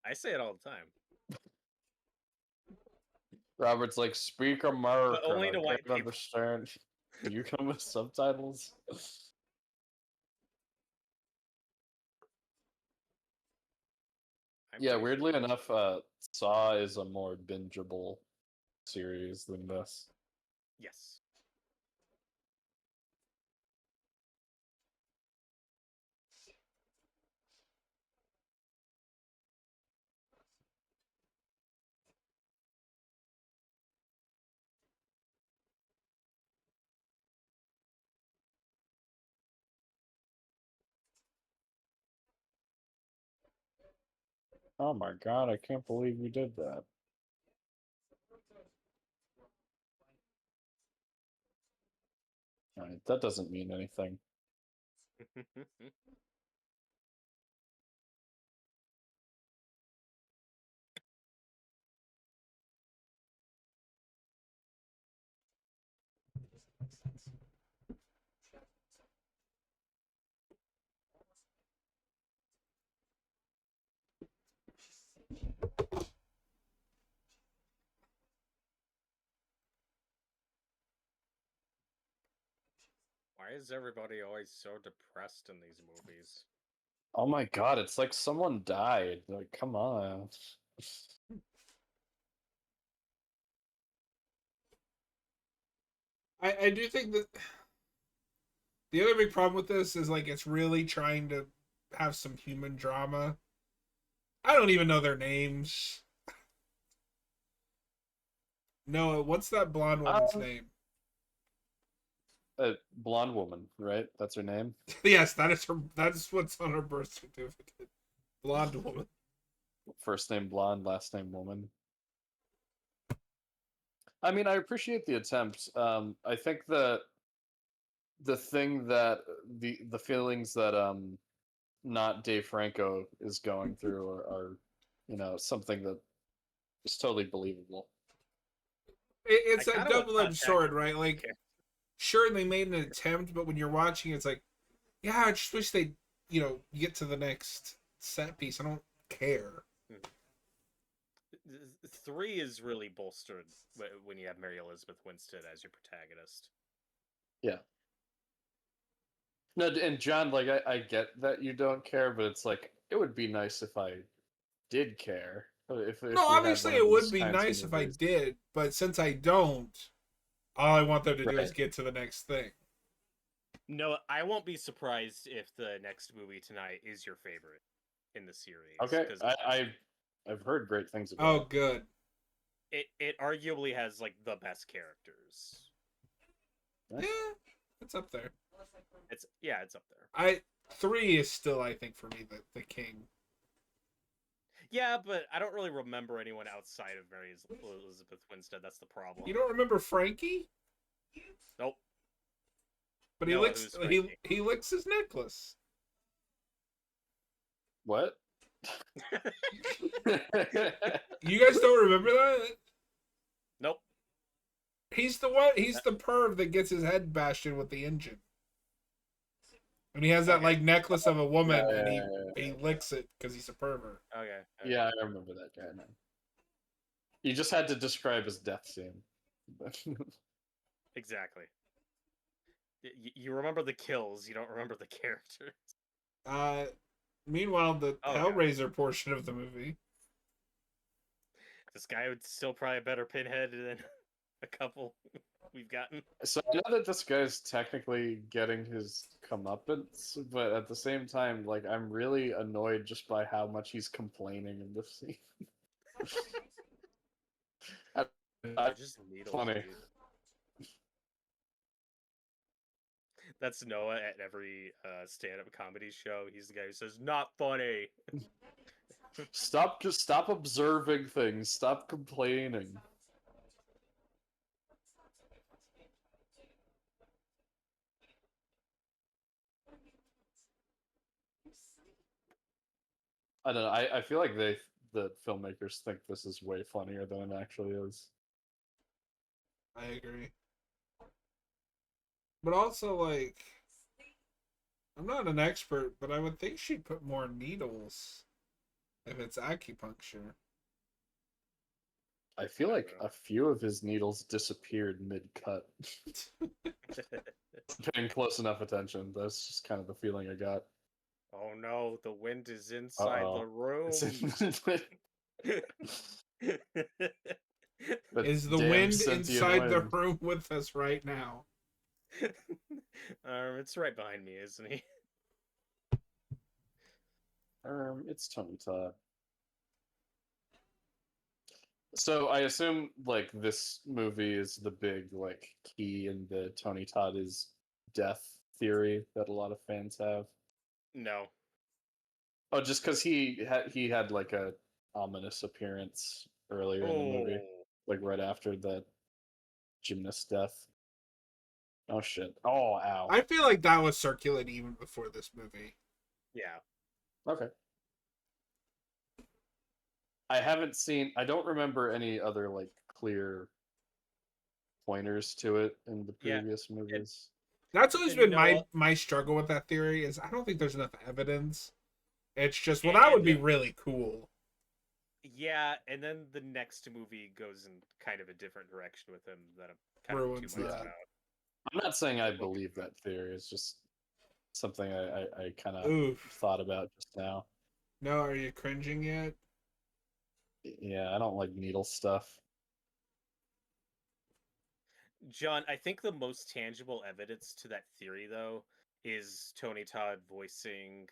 I say it all the time. Robert's like, speak American. But only to I white can't people. understand. Do you come with subtitles? I'm Yeah, pretty weirdly sure. enough, Saw is a more bingeable series than this. Yes. Oh my god, I can't believe you did that. Alright, that doesn't mean anything. Why is everybody always so depressed in these movies? Oh my god, it's like someone died. Like, come on. I do think that the other big problem with this is like it's really trying to have some human drama. I don't even know their names. Noah, what's that blonde woman's Um, name? a blonde woman, right? That's her name? Yes, that is her. That is what's on her birth certificate. Blonde woman. First name blonde, last name woman. I mean, I appreciate the attempt. I think that the thing that the feelings that not Dave Franco is going through are something that is totally believable. It's I a kind of want double-edged sword, contact right? Like, okay. sure, they made an attempt, but when you're watching, it's like, yeah, I just wish they, get to the next set piece. I don't care. 3 is really bolstered when you have Mary Elizabeth Winstead as your protagonist. Yeah. No, and John, like I get that you don't care, but it's like it would be nice if I did care. If No, we had obviously one of it would these be kinds of nice if I movies. did, but since I don't, all I want them to do is Right. get to the next thing. No, I won't be surprised if the next movie tonight is your favorite in the series. Okay. Because I've heard great things about Oh, it. good. it arguably has like the best characters. Nice. Yeah, it's up there. It's up there. 3 is still, I think, for me the king. Yeah, but I don't really remember anyone outside of Mary Elizabeth Winstead. That's the problem. You don't remember Frankie? Nope. But Noah, who's Frankie? he licks his necklace. What? You guys don't remember that? Nope. He's the one. He's the perv that gets his head bashed in with the engine. And he has that Okay. like necklace of a woman, Yeah, and yeah, he licks it because he's a pervert. Okay. yeah, I remember that guy now. You just had to describe his death scene. Exactly. You remember the kills. You don't remember the characters. Uh, Meanwhile, the Oh, Hellraiser portion of the movie. This guy would still probably a better pinhead than a couple we've gotten. So I know that this guy's technically getting his comeuppance, but at the same time, like I'm really annoyed just by how much he's complaining in this scene. They're just needles. Funny. Dude. That's Noah at every stand-up comedy show. He's the guy who says, "Not funny." Just stop observing things. Stop complaining. I don't know. I feel like the filmmakers think this is way funnier than it actually is. I agree. But also, like, I'm not an expert, but I would think she'd put more needles if it's acupuncture. I feel like a few of his needles disappeared mid-cut. Paying close enough attention. That's just kind of the feeling I got. Oh no, the wind is inside the room. Is the damn wind sentient inside the wind. room with us right now? It's right behind me, isn't he? It's Tony Todd. So I assume like this movie is the big like key in the Tony Todd is death theory that a lot of fans have. No. Oh, just because he had like a ominous appearance earlier in the movie, like right after the gymnast death. Oh shit! Oh, ow. I feel like that was circulating even before this movie. Yeah. Okay. I haven't seen. I don't remember any other like clear pointers to it in the Yeah. previous movies. That's always And been Noah, my struggle with that theory is I don't think there's enough evidence. It's just, well, and, that would and be then, really cool. yeah, and then the next movie goes in kind of a different direction with him that I'm kind of Ruins too much that. about. I'm not saying I We'll get believe to that theory. It's just something I kind of Oof. thought about just now. No, are you cringing yet? Yeah, I don't like needle stuff. John, I think the most tangible evidence to that theory, though, is Tony Todd voicing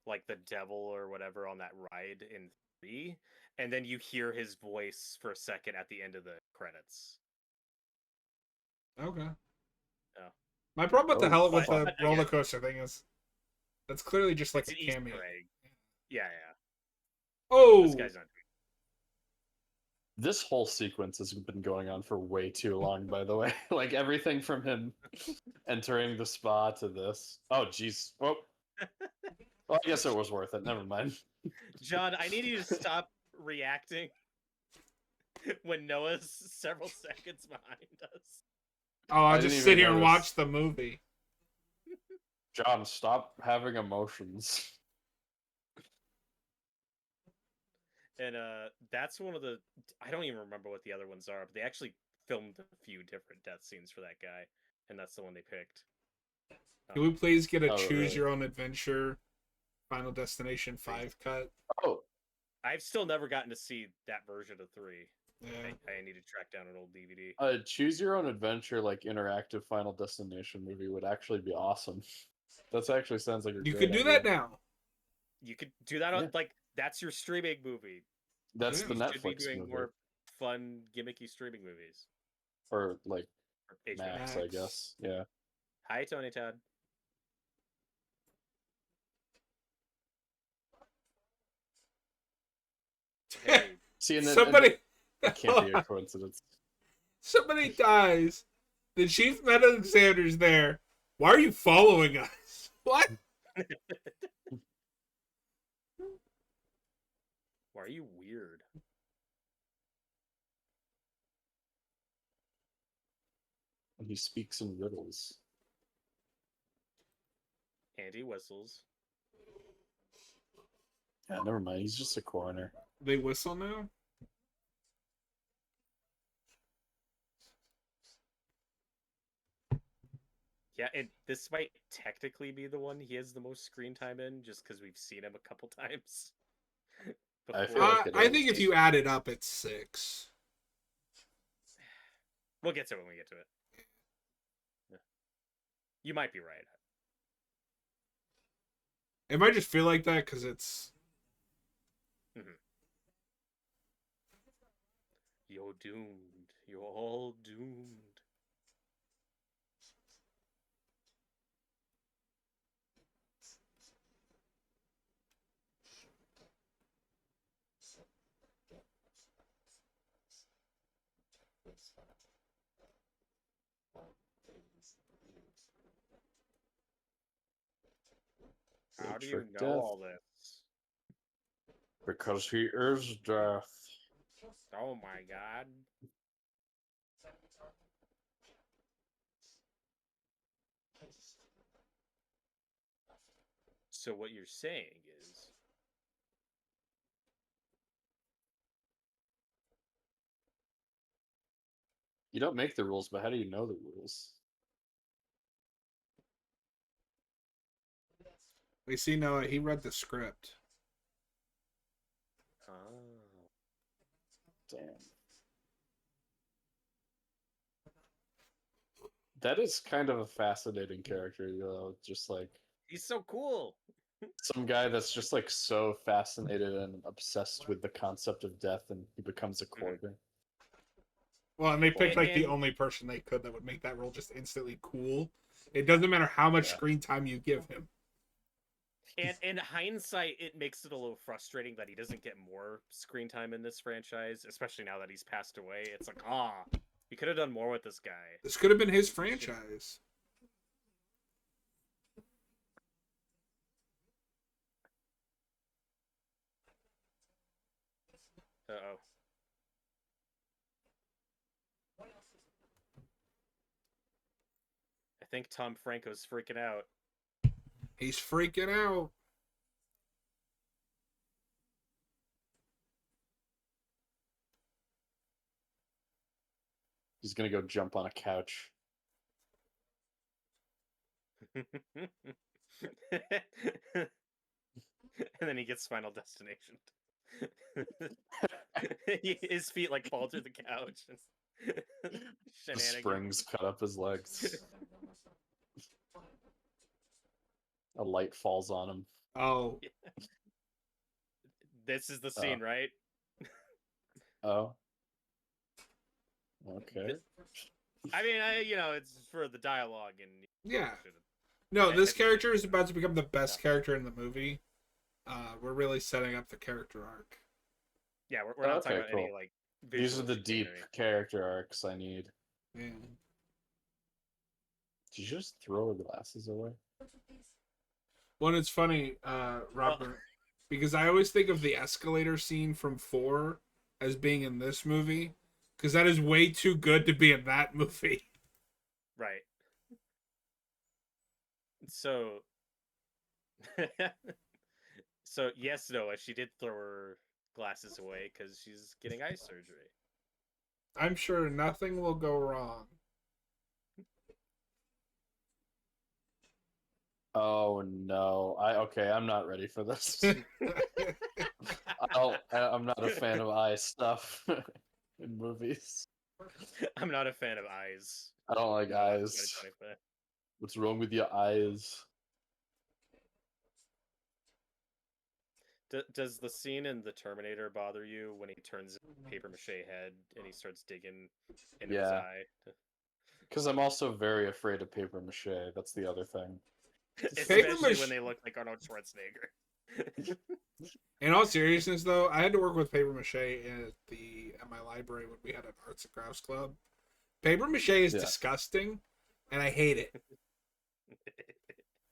like the devil or whatever on that ride in 3, and then you hear his voice for a second at the end of the credits. Okay. Yeah. My problem with the Oh, hell with But, fun. the again, roller coaster thing is that's clearly just like it's a an Easter cameo. egg. Yeah, yeah. This Oh, guy's not. This whole sequence has been going on for way too long, by the way. Like everything from him entering the spa to this. Oh, jeez. Oh, well, I guess it was worth it. Never mind. John, I need you to stop reacting when Noah's several seconds behind us. oh, I'll I just didn't sit even here and notice. watch the movie. John, stop having emotions. And that's one of the, I don't even remember what the other ones are, but they actually filmed a few different death scenes for that guy, and that's the one they picked. Can we please get a Oh, choose really? your own adventure Final Destination 5 cut? Oh, I've still never gotten to see that version of 3. Yeah. I need to track down an old DVD. a choose your own adventure, like interactive Final Destination movie would actually be awesome. That actually sounds like a You great could do idea. that now. You could do that on, Yeah. like, that's your streaming movie. That's Yeah. the You should be Netflix doing movie, more fun, gimmicky streaming movies. or like Or HBO. Max, I Max. guess. Yeah. Hi, Tony Todd. Hey, See, and then Somebody, it can't be a coincidence. somebody dies. The chief medical examiner's there. Why are you following us? What? why are you weird? And he speaks in riddles. Andy whistles. Yeah, never mind. He's just a coroner. They whistle now? Yeah, and this might technically be the one he has the most screen time in, just because we've seen him a couple times. I feel before. like it I is. think if you add it up, it's 6. We'll get to it when we get to it. Yeah. You might be right. It might just feel like that because it's. You're doomed. You're all doomed. How do you trick know death. all this? Because he is death. Oh my god. So what you're saying is You don't make the rules, but how do you know the rules? We see Noah, he read the script. oh. Damn. That is kind of a fascinating character, though. Just like He's so cool. some guy that's just like so fascinated and obsessed with the concept of death, and he becomes a coroner. Well, and they picked like the And- only person they could that would make that role just instantly cool. It doesn't matter how much Yeah. screen time you give him. And in hindsight, it makes it a little frustrating that he doesn't get more screen time in this franchise, especially now that he's passed away. It's like, you could have done more with this guy. This could have been his franchise. Uh-oh. I think Tom Franco's freaking out. He's freaking out. He's gonna go jump on a couch. And then he gets Final Destination. His feet like fall through the couch. The springs cut up his legs. A light falls on him. Oh. This is the scene, right? Oh. Okay. I mean, it's for the dialogue and yeah. No, this character is about to become the best character in the movie. We're really setting up the character arc. Yeah, we're not talking about any like. These are the deep character arcs I need. Yeah. Did you just throw her glasses away? Well, it's funny, Robert, because I always think of the escalator scene from 4 as being in this movie, because that is way too good to be in that movie. Right. So, yes, Noah, she did throw her glasses away because she's getting eye surgery. I'm sure nothing will go wrong. Oh no! I'm not ready for this. I'm not a fan of eye stuff in movies. I'm not a fan of eyes. I don't like eyes. What's wrong with your eyes? Does the scene in The Terminator bother you when he turns paper mache head and he starts digging into his eye? Because I'm also very afraid of paper mache. That's the other thing. Especially when they look like Arnold Schwarzenegger. In all seriousness, though, I had to work with paper mache at my library when we had an arts and crafts club. Paper mache is disgusting, and I hate it.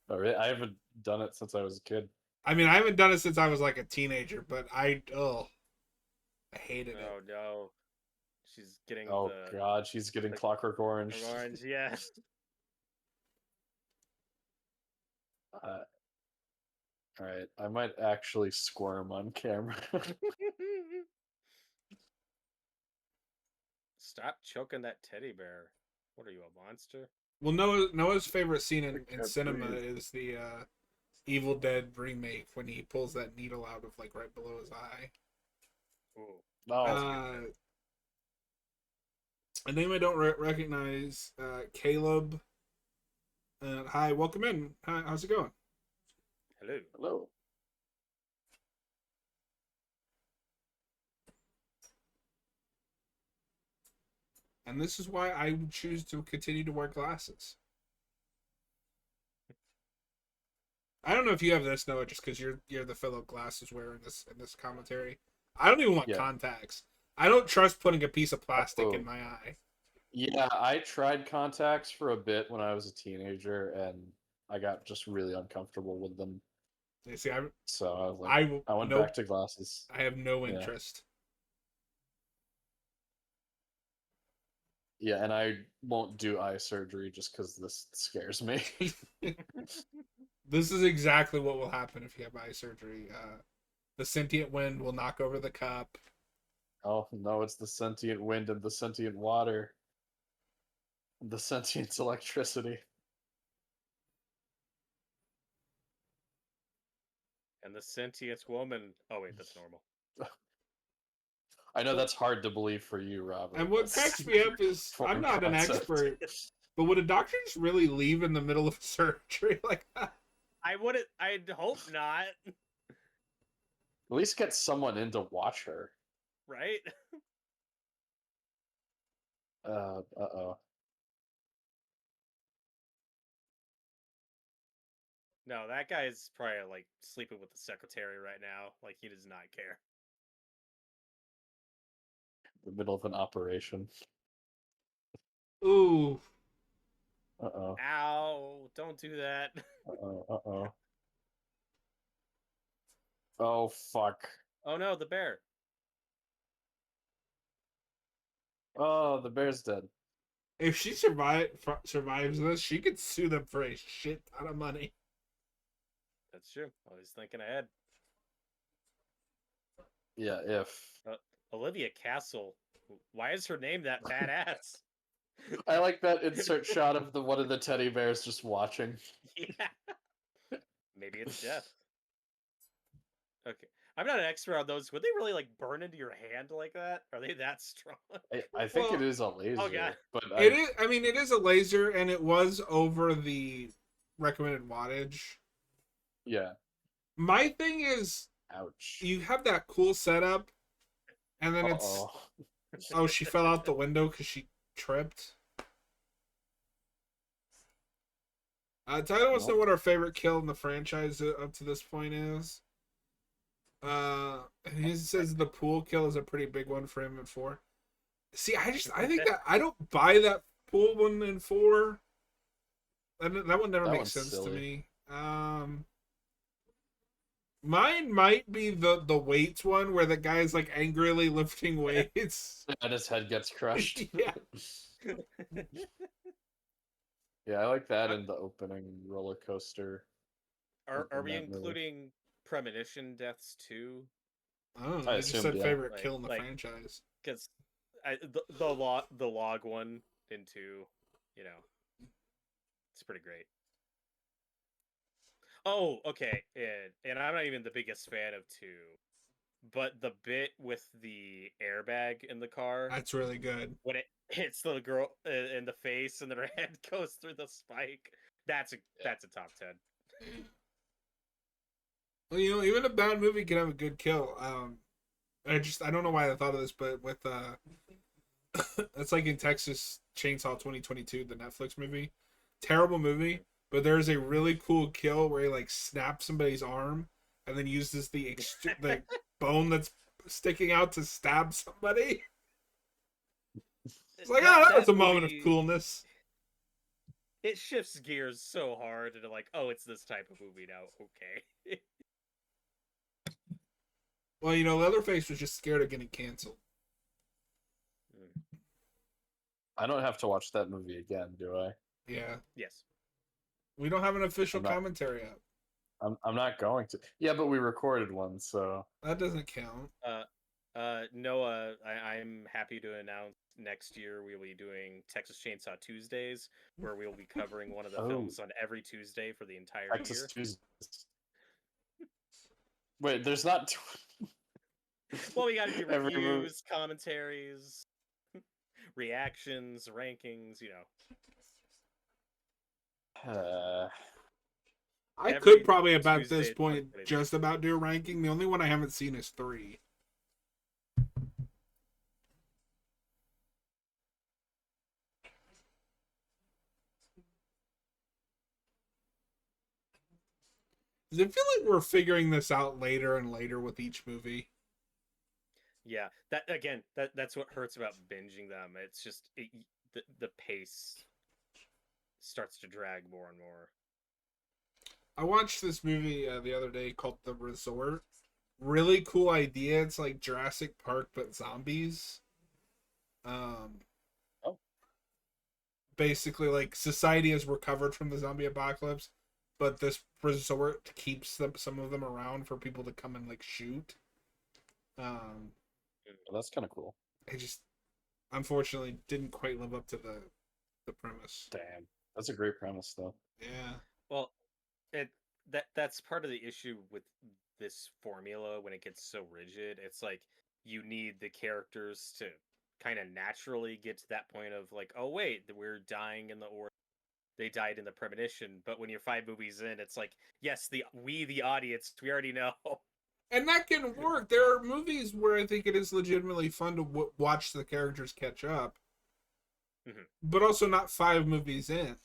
Oh, really? I haven't done it since I was a kid. I mean, I haven't done it since I was like a teenager, but I hated it. Oh no, she's getting. Oh god, she's getting Clockwork Orange. Orange, yeah. All right, I might actually squirm on camera. Stop choking that teddy bear. What are you, a monster? Well, Noah's favorite scene in cinema is the Evil Dead remake when he pulls that needle out of like right below his eye. Oh. A name I don't recognize, Caleb. Hi, welcome in. Hi, how's it going? Hello. Hello. And this is why I would choose to continue to wear glasses. I don't know if you have this, Noah, just because you're the fellow glasses wearer in this commentary. I don't even want contacts. I don't trust putting a piece of plastic in my eye. Yeah, I tried contacts for a bit when I was a teenager, and I got just really uncomfortable with them. You see, so I was like, I went back to glasses. I have no interest. Yeah, and I won't do eye surgery just because this scares me. This is exactly what will happen if you have eye surgery. The sentient wind will knock over the cup. Oh, no, it's the sentient wind and the sentient water. And the sentient electricity. And the sentient woman. Oh, wait, that's normal. I know that's hard to believe for you, Robert. And what cracks me up is, I'm not an expert, but would a doctor just really leave in the middle of surgery like that? I'd hope not. At least get someone in to watch her. Right? Uh-oh. No, that guy's probably like sleeping with the secretary right now. Like he does not care. The middle of an operation. Ooh. Uh-oh. Ow! Don't do that. Uh-oh. Uh-oh. Oh, fuck. Oh no, the bear. Oh, the bear's dead. If she survives this, she could sue them for a shit ton of money. That's true. Always thinking ahead. Yeah, if. Olivia Castle. Why is her name that badass? I like that insert shot of one of the teddy bears just watching. Yeah. Maybe it's death. Okay. I'm not an expert on those. Would they really like burn into your hand like that? Are they that strong? I think Well, it is a laser, oh, God. but It is. I mean, it is a laser, and it was over the recommended wattage. Yeah. My thing is, Ouch. you have that cool setup, and then it's Uh-oh. she fell out the window because she tripped. Tyler wants to know what our favorite kill in the franchise up to this point is. He says the pool kill is a pretty big one for him at 4. See, I think that I don't buy that pool one in 4. That one never makes sense to me. Mine might be the weights one where the guy's like angrily lifting weights and his head gets crushed. Yeah. Yeah, I like that in the opening roller coaster. Are we including premonition deaths too? I don't know. I I just assumed, said yeah. favorite kill in the Like- franchise. Because the log one in 2, you know, it's pretty great. Oh, okay, and I'm not even the biggest fan of 2, but the bit with the airbag in the car That's really good. when it hits the girl in the face and then her head goes through the spike. That's a top 10. Well, you know, even a bad movie can have a good kill. I don't know why I thought of this, but with it's like in Texas Chainsaw 2022, the Netflix movie. Terrible movie, but there's a really cool kill where he like snaps somebody's arm and then uses the bone that's sticking out to stab somebody. It's like, that was a moment of coolness. It shifts gears so hard into like, oh, it's this type of movie now. Okay. Well, you know, Leatherface was just scared of getting canceled. I don't have to watch that movie again, do I? Yeah. Yes. We don't have an official I'm not- commentary up. I'm not going to. Yeah, but we recorded one, so That doesn't count. Noah, I'm happy to announce next year we will be doing Texas Chainsaw Tuesdays, where we will be covering one of the films on every Tuesday for the entire Texas year. Tuesdays. Wait, there's not. Well, we got to do Every movie- reviews, commentaries, reactions, rankings. You know. I Every could probably about Tuesday this is point Monday. just about do a ranking. The only one I haven't seen is 3. Does it feel like we're figuring this out later and later with each movie? Yeah, that's what hurts about binging them. It's just the pace starts to drag more and more. I watched this movie the other day called The Resort. Really cool idea. It's like Jurassic Park but zombies. Basically, like society has recovered from the zombie apocalypse, but this resort keeps some of them around for people to come and like shoot. Well, that's kind of cool. I just unfortunately didn't quite live up to the premise. Damn, that's a great premise, though. Yeah. Well, that's part of the issue with this formula when it gets so rigid. It's like you need the characters to kind of naturally get to that point of like, oh wait, we're dying in the or they died in the premonition. But when you're 5 movies in, it's like, yes, the audience, we already know. And that can work. There are movies where I think it is legitimately fun to watch the characters catch up, but also not 5 movies in.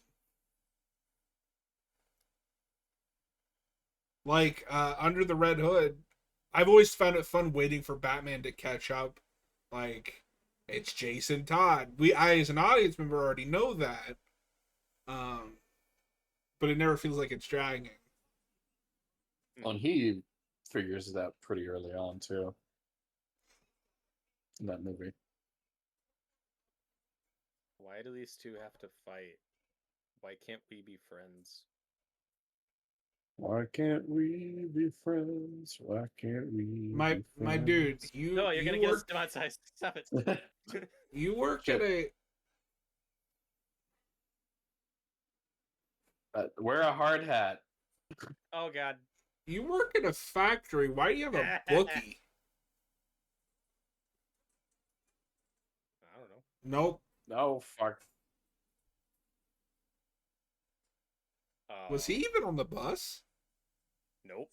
Like Under the Red Hood, I've always found it fun waiting for Batman to catch up. Like it's Jason Todd. I as an audience member already know that. Um, but it never feels like it's dragging. And he figures it out pretty early on too in that movie. Why do these two have to fight? Why can't we be friends? Why can't we be friends? Why can't we be My dude, friends? No, you're gonna you get us worked demonetized. Stop it. you worked Shit. at a Wear a hard hat. Oh god. you work at a factory. Why do you have a bookie? I don't know. Nope. No, fuck. Was he even on the bus? Nope.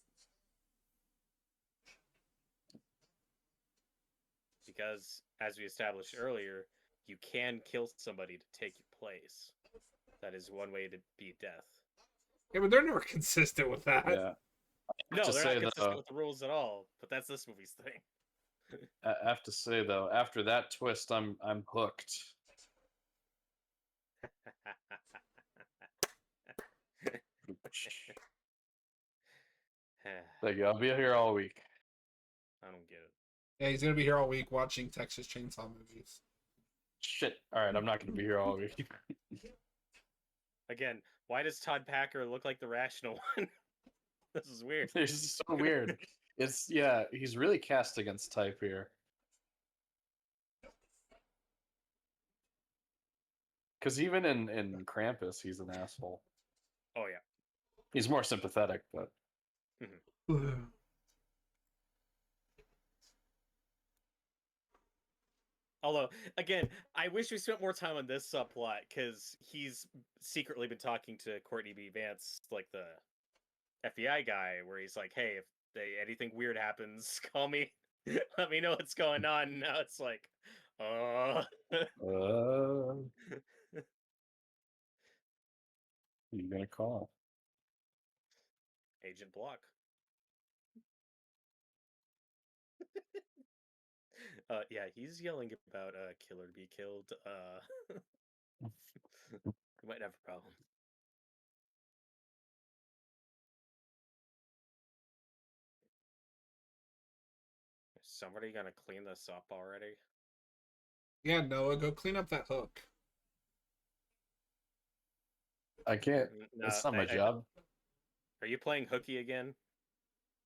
Because, as we established earlier, you can kill somebody to take your place. That is one way to beat death. Yeah, but they're never consistent with that. Yeah. No, to they're say, not consistent though- with the rules at all. But that's this movie's thing. I have to say though, after that twist, I'm hooked. Thank you. I'll be here all week. I don't get it. Yeah, he's gonna be here all week watching Texas Chainsaw movies. Shit. All right, I'm not gonna be here all week. Again, why does Todd Packer look like the rational one? This is weird. This is so weird. It's he's really cast against type here. Because even in Krampus, he's an asshole. Oh yeah. He's more sympathetic, but Although, again, I wish we spent more time on this subplot because he's secretly been talking to Courtney B. Vance, like the FBI guy, where he's like, "Hey, if anything weird happens, call me. Let me know what's going on." And now it's like, oh, who you gonna call? Agent Block. Yeah, he's yelling about killer to be killed. We might have a problem. Is somebody gonna clean this up already? Yeah, Noah, go clean up that hook. I can't. No, It's not my job. Are you playing hooky again?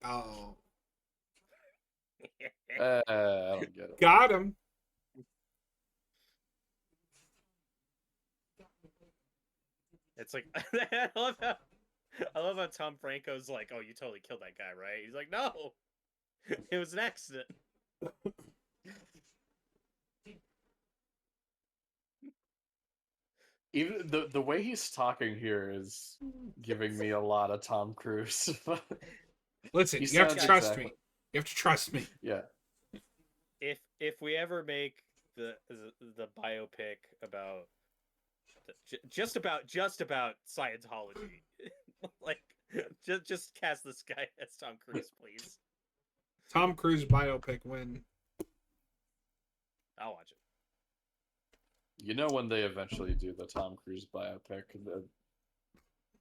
Oh, I don't get it. got him. It's like I love how Tom Franco's like, "Oh, you totally killed that guy, right?" He's like, "No, it was an accident." Even the way he's talking here is giving me a lot of Tom Cruise. Listen, He you have to sounds trust exactly- me. You have to trust me. Yeah. If we ever make the biopic about just about Scientology, like just cast this guy as Tom Cruise, please. Tom Cruise biopic win. I'll watch it. You know when they eventually do the Tom Cruise biopic,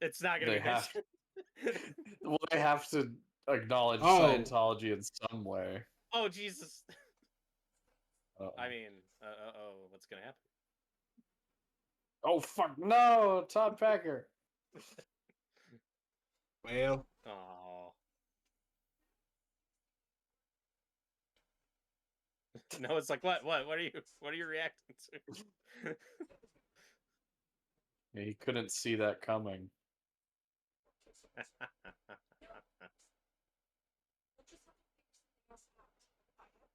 It's not gonna they be have this. well, they have to acknowledge Oh. Scientology in some way. Oh Jesus! Uh-oh. I mean, what's gonna happen? Oh fuck no, Todd Packer. Well, Oh. No, it's like what are you reacting to? Yeah, he couldn't see that coming.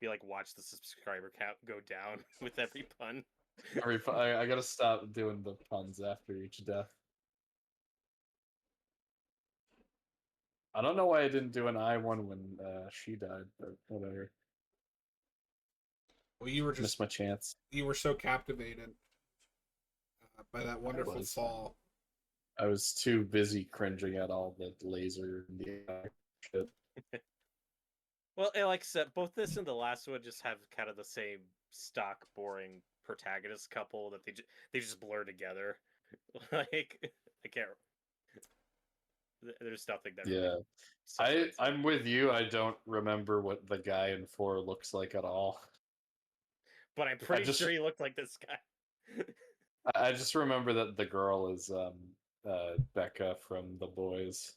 Be like, watch the subscriber count go down with every pun. I gotta stop doing the puns after each death. I don't know why I didn't do an I one when she died, but whatever. well, you were Missed just my chance. you were so captivated by that wonderful was. fall. I was too busy cringing at all the laser in the eye. shit. Well, like I said, both this and the last one just have kind of the same stock, boring protagonist couple that they just blur together. Like I can't. There's nothing that really Yeah. separates them. I'm with you. I don't remember what the guy in 4 looks like at all. But I'm I pretty just sure he looked like this guy. I just remember that the girl is Becca from The Boys.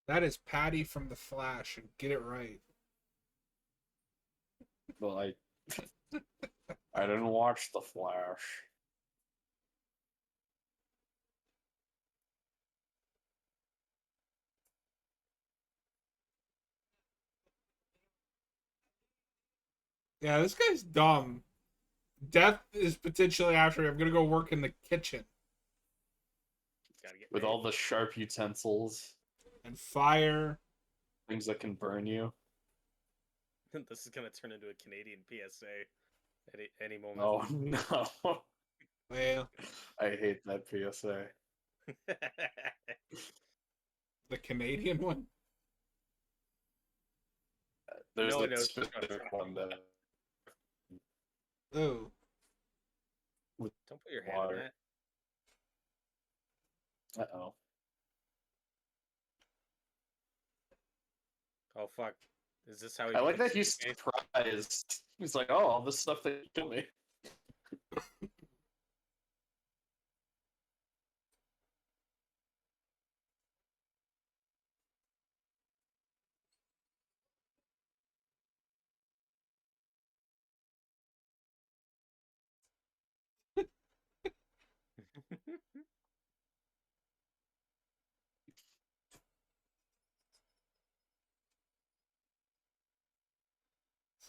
That is Patty from The Flash, and get it right. Well, I didn't watch The Flash. Yeah, this guy's dumb. Death is potentially after me. I'm gonna go work in the kitchen. Gotta get With paid. all the sharp utensils, And fire. things that can burn you. This is gonna turn into a Canadian PSA any moment. Oh no. Well, I hate that PSA. the Canadian one. There's No, a no, specific one that Oh, with Don't put your hand water. in that. Uh-oh. Oh fuck! Is this how he? I like that becomes he's gay? surprised. He's like, oh, all this stuff that you me.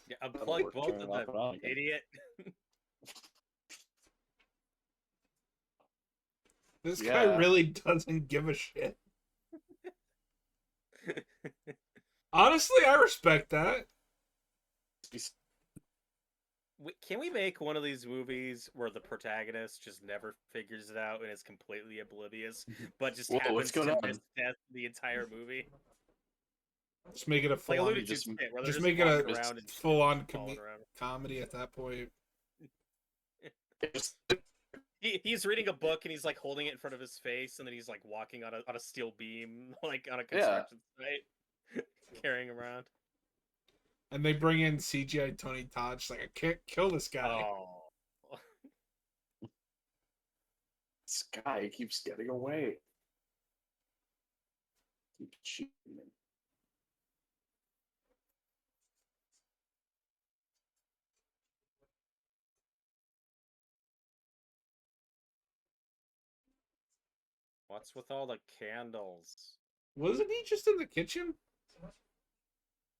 Yeah, That'll unplug work. both Turn it of off them, and on again. idiot. this guy Yeah. really doesn't give a shit. Honestly, I respect that. Can we make one of these movies where the protagonist just never figures it out and is completely oblivious, but just Whoa, happens what's going to on? miss death the entire movie? Just make it a Like full a on. Looney just- Tunes skit where they're Just just make it a walking around and full on falling around. comedy at that point. He's reading a book and he's like holding it in front of his face, and then he's like walking on a steel beam, like on a Yeah. construction site, carrying him around. And they bring in CGI Tony Todd. She's like, I can't kill this guy. Oh, This guy keeps getting away. Keep cheating. what's with all the candles? Wasn't he just in the kitchen?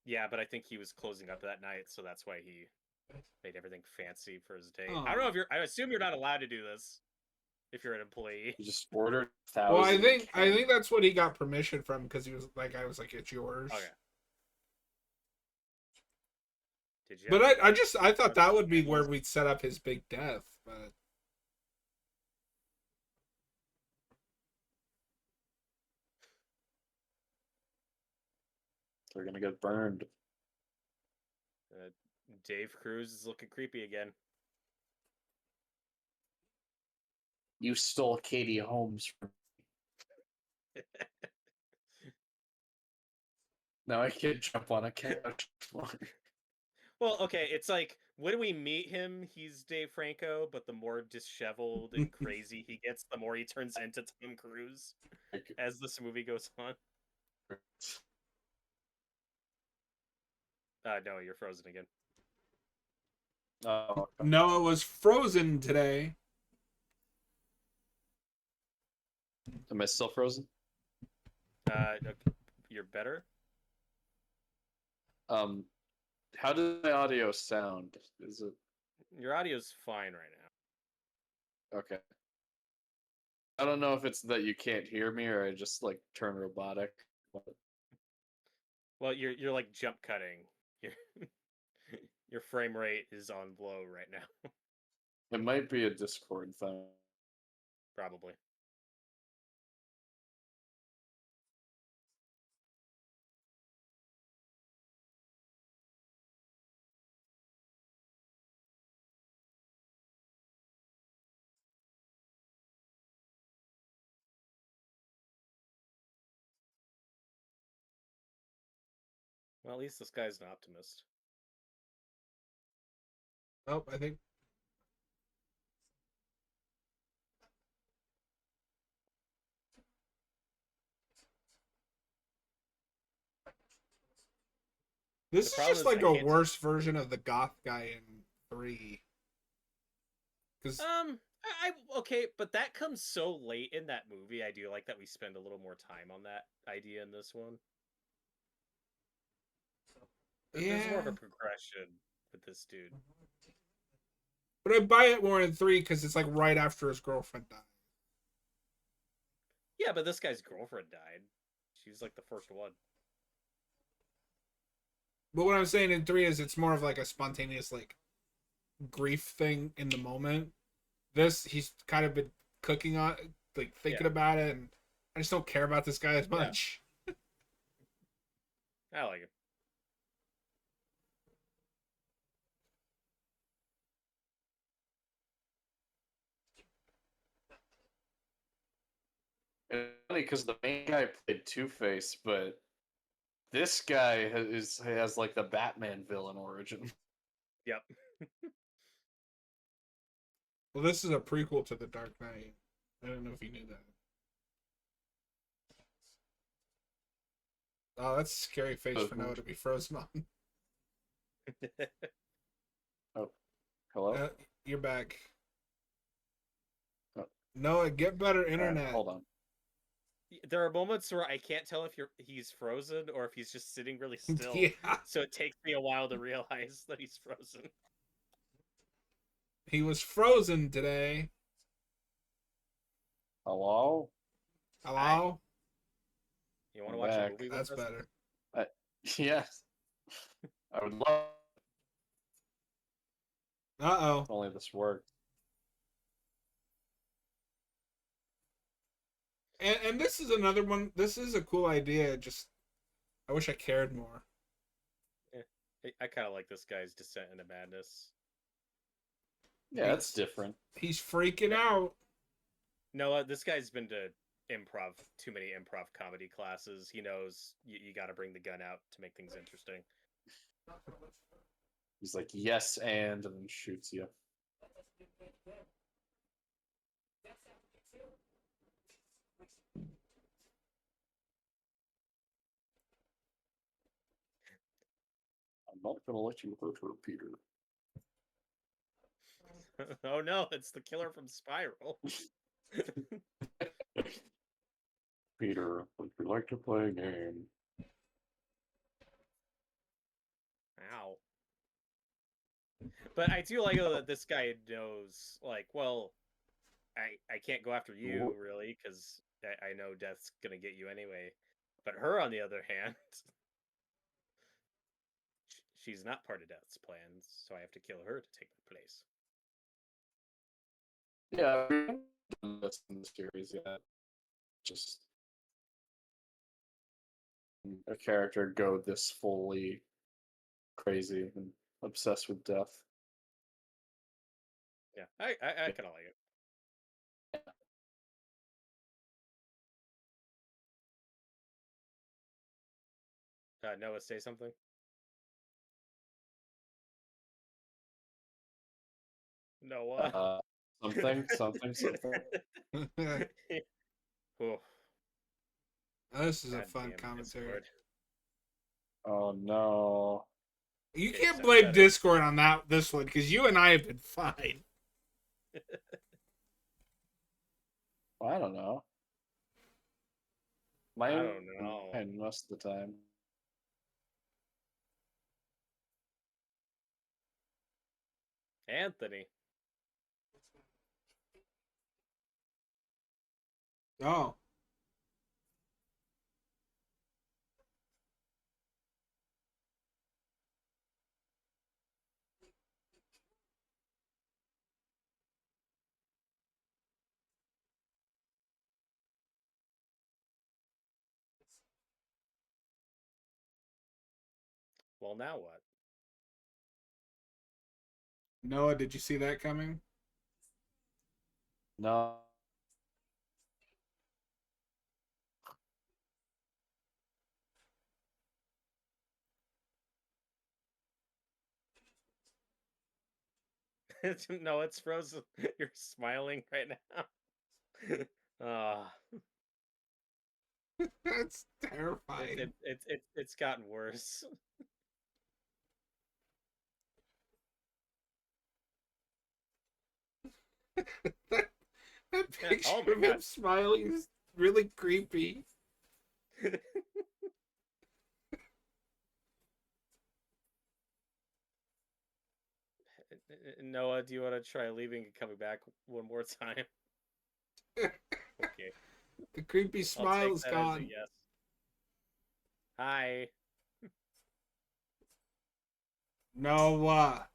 Yeah, but I think he was closing up that night, so that's why he made everything fancy for his date. Oh. I don't know if you're. I assume you're not allowed to do this if you're an employee. He just ordered Well, I 1,000 think that's what he got permission from because he was like, I was like, it's yours. Okay. Did you? But have- I thought that would be where we'd set up his big death. But They're gonna get burned. Dave Cruz is looking creepy again. You stole Katie Holmes from Now I can't jump on a couch. Well, okay, it's like when we meet him, he's Dave Franco, but the more disheveled and crazy he gets, the more he turns into Tom Cruise as this movie goes on. No, you're frozen again. Oh, Noah was frozen today. am I still frozen? Okay, you're better. How does my audio sound? Is it Your audio's fine right now. okay? I don't know if it's that you can't hear me or I just like turn robotic. Well, you're like jump cutting. Your your frame rate is on low right now, It might be a Discord thing. probably. Well, at least this guy's an optimist. Oh, I think. This The is problem just is like I a can't. worse version of the goth guy in 3. Because Okay, but that comes so late in that movie. I do like that we spend a little more time on that idea in this one. There's more of a yeah, progression with this dude. but I buy it more in 3 because it's like right after his girlfriend died. Yeah, but this guy's girlfriend died. She was like the first one. But what I'm saying in 3 is it's more of like a spontaneous like grief thing in the moment. This he's kind of been cooking on, like thinking Yeah. about it, and I just don't care about this guy as much. I like it. It's funny because the main guy played Two-Face, but this guy has like the Batman villain origin. Yep. Well, this is a prequel to The Dark Knight. I don't know if you knew that. Oh, that's a scary face for Noah to be frozen on. Oh, hello. You're back. Oh. Noah, get better All right, internet. hold on. There are moments where I can't tell if he's frozen or if he's just sitting really still. Yeah, So it takes me a while to realize that he's frozen. he was frozen today. Hello. Hello? You want to I'm watch back. a movie That's with us? better. Yes, I would love. Uh-oh. If only this worked. And this is another one. This is a cool idea. Just, I wish I cared more. I kind of like this guy's descent into madness. Yeah, that's different. He's freaking out. Noah, this guy's been to too many improv comedy classes. He knows you got to bring the gun out to make things interesting. He's like, yes, and then shoots you. I'm not gonna let you hurt her, Peter. Oh no, it's the killer from Spiral. Peter, would you like to play a game? Ow. But I do like that this guy knows, like, well, I can't go after you, really, because I know death's gonna get you anyway. But her, on the other hand, she's not part of death's plans, so I have to kill her to take my place. Yeah, that's in the series, yeah. Just a character go this fully crazy and obsessed with death. Yeah, I kind of like it. Noah, say something. Noah. Something. Oh, This is a fun goddamn commentary. Discord. Oh no. You Okay, can't so blame better. Discord on this one because you and I have been fine. I don't know. I don't know. Mine most of the time. Anthony. Oh. Well, now what? Noah, did you see that coming? No. No, it's frozen. You're smiling right now. Ah, That's terrifying. it's gotten worse. that, that Oh picture my of him god. smiling is really creepy. Noah, do you want to try leaving and coming back one more time? Okay, The creepy I'll smile take is that as a gone. yes. Hi. Noah.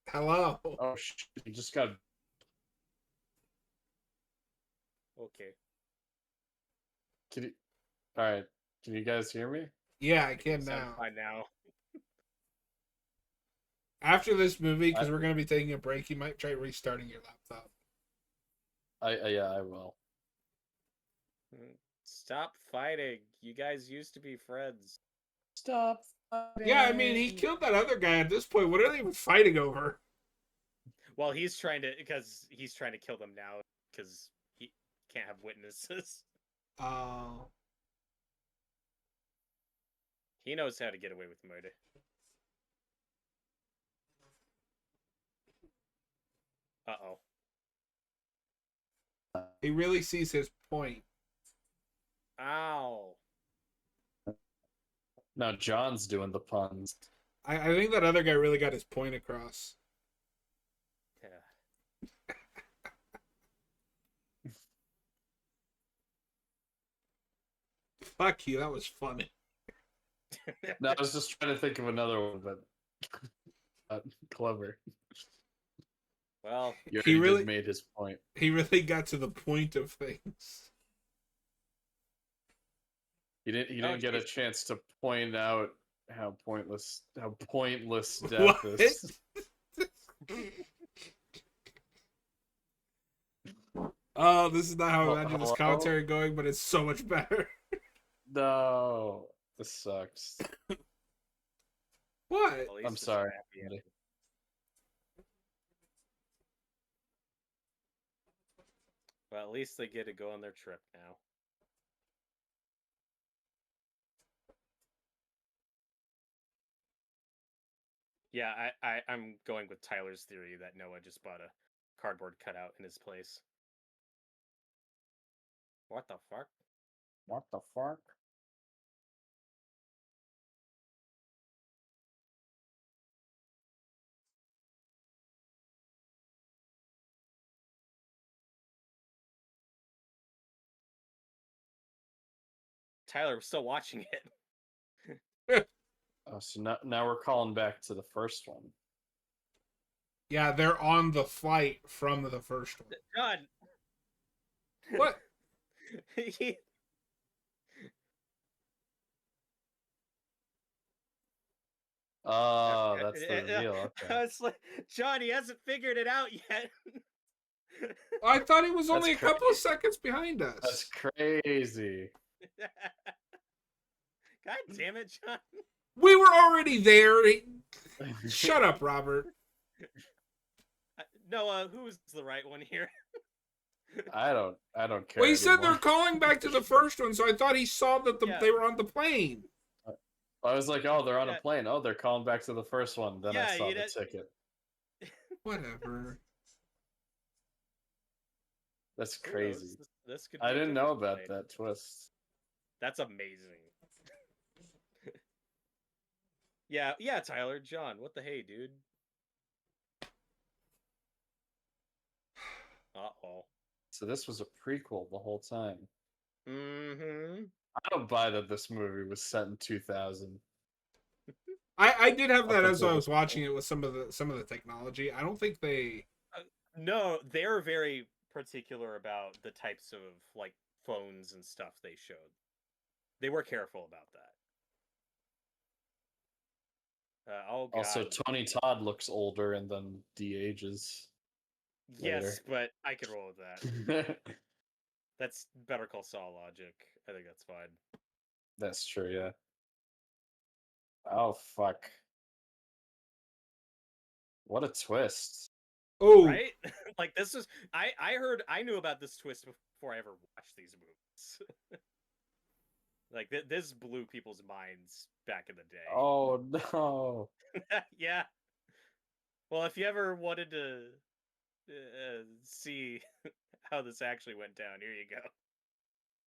Hello. Oh shit! You just got. Okay. Can you? All right. Can you guys hear me? Yeah, I You can sound now. fine now. After this movie, I because we're going to be taking a break, you might try restarting your laptop. yeah, I will. Stop fighting. You guys used to be friends. Stop. Yeah, I mean, he killed that other guy at this point. What are they even fighting over? Well, he's trying to kill them now because he can't have witnesses. Oh. He knows how to get away with murder. Uh-oh. He really sees his point. Ow. Now John's doing the puns. I think that other guy really got his point across. Yeah. Fuck you, that was funny. No, I was just trying to think of another one, but clever. Well, You He already really- did made his point. He really got to the point of things. He didn't get a chance to point out how pointless death What? is. Oh, this is not how I imagine this Hello? commentary going, but it's so much better. No, this sucks. What? at least I'm it's sorry. happy ending. Well, at least they get to go on their trip now. Yeah, I'm going with Tyler's theory that Noah just bought a cardboard cutout in his place. What the fuck? What the fuck? Tyler, we're still watching it. Oh, so now we're calling back to the first one. Yeah, they're on the flight from the first one. John! What? Oh, that's the reveal. Okay. I was like, John, he hasn't figured it out yet. I thought he was That's only a couple of crazy. seconds behind us. That's crazy. God damn it, John. We were already there. Shut up, Robert. Noah, who's the right one here? I don't care. Well, he said anymore. they're calling back to the first one, so I thought he saw that Yeah. they were on the plane. I was like, oh, they're on Yeah. a plane. Oh, they're calling back to the first one. Then I Yeah, saw you the know- ticket. Whatever. That's Who crazy. knows? This could I be a didn't know different about plane. that twist. That's amazing. Yeah, Tyler, John, what the hey, dude? Uh-oh. So this was a prequel the whole time. Mm-hmm. I don't buy that this movie was set in 2000. I did have that Up as I until was the- watching it with some of the technology. I don't think they. No, they're very particular about the types of like phones and stuff they showed. They were careful about that. Oh god. Also, Tony Todd looks older and then de-ages. Yes, but I could roll with that. That's Better Call Saul logic. I think that's fine. That's true, yeah. Oh fuck! What a twist! Oh, Right? Like this was I knew about this twist before I ever watched these movies. Like this blew people's minds back in the day. Oh no! Yeah. Well, if you ever wanted to see how this actually went down, here you go.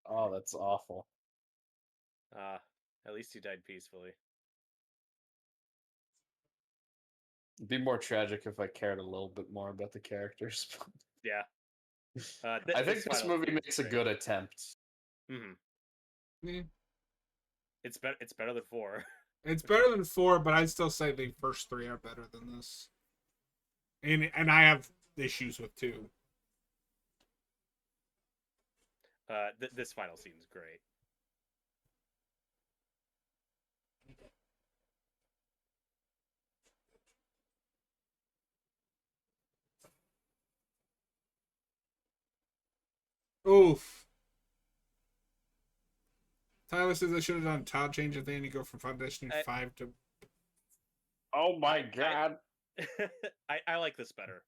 Oh, that's awful. At least he died peacefully. It'd be more tragic if I cared a little bit more about the characters. Yeah. I think this movie makes a good attempt. Mm-hmm. yeah. It's better. It's better than 4. It's better than 4, but I'd still say the first 3 are better than this. And I have issues with 2. This final scene is great. Oof. Tyler says I should have done a tile change at the end. You go from Final Destination 5 to. Oh my god! I like this better.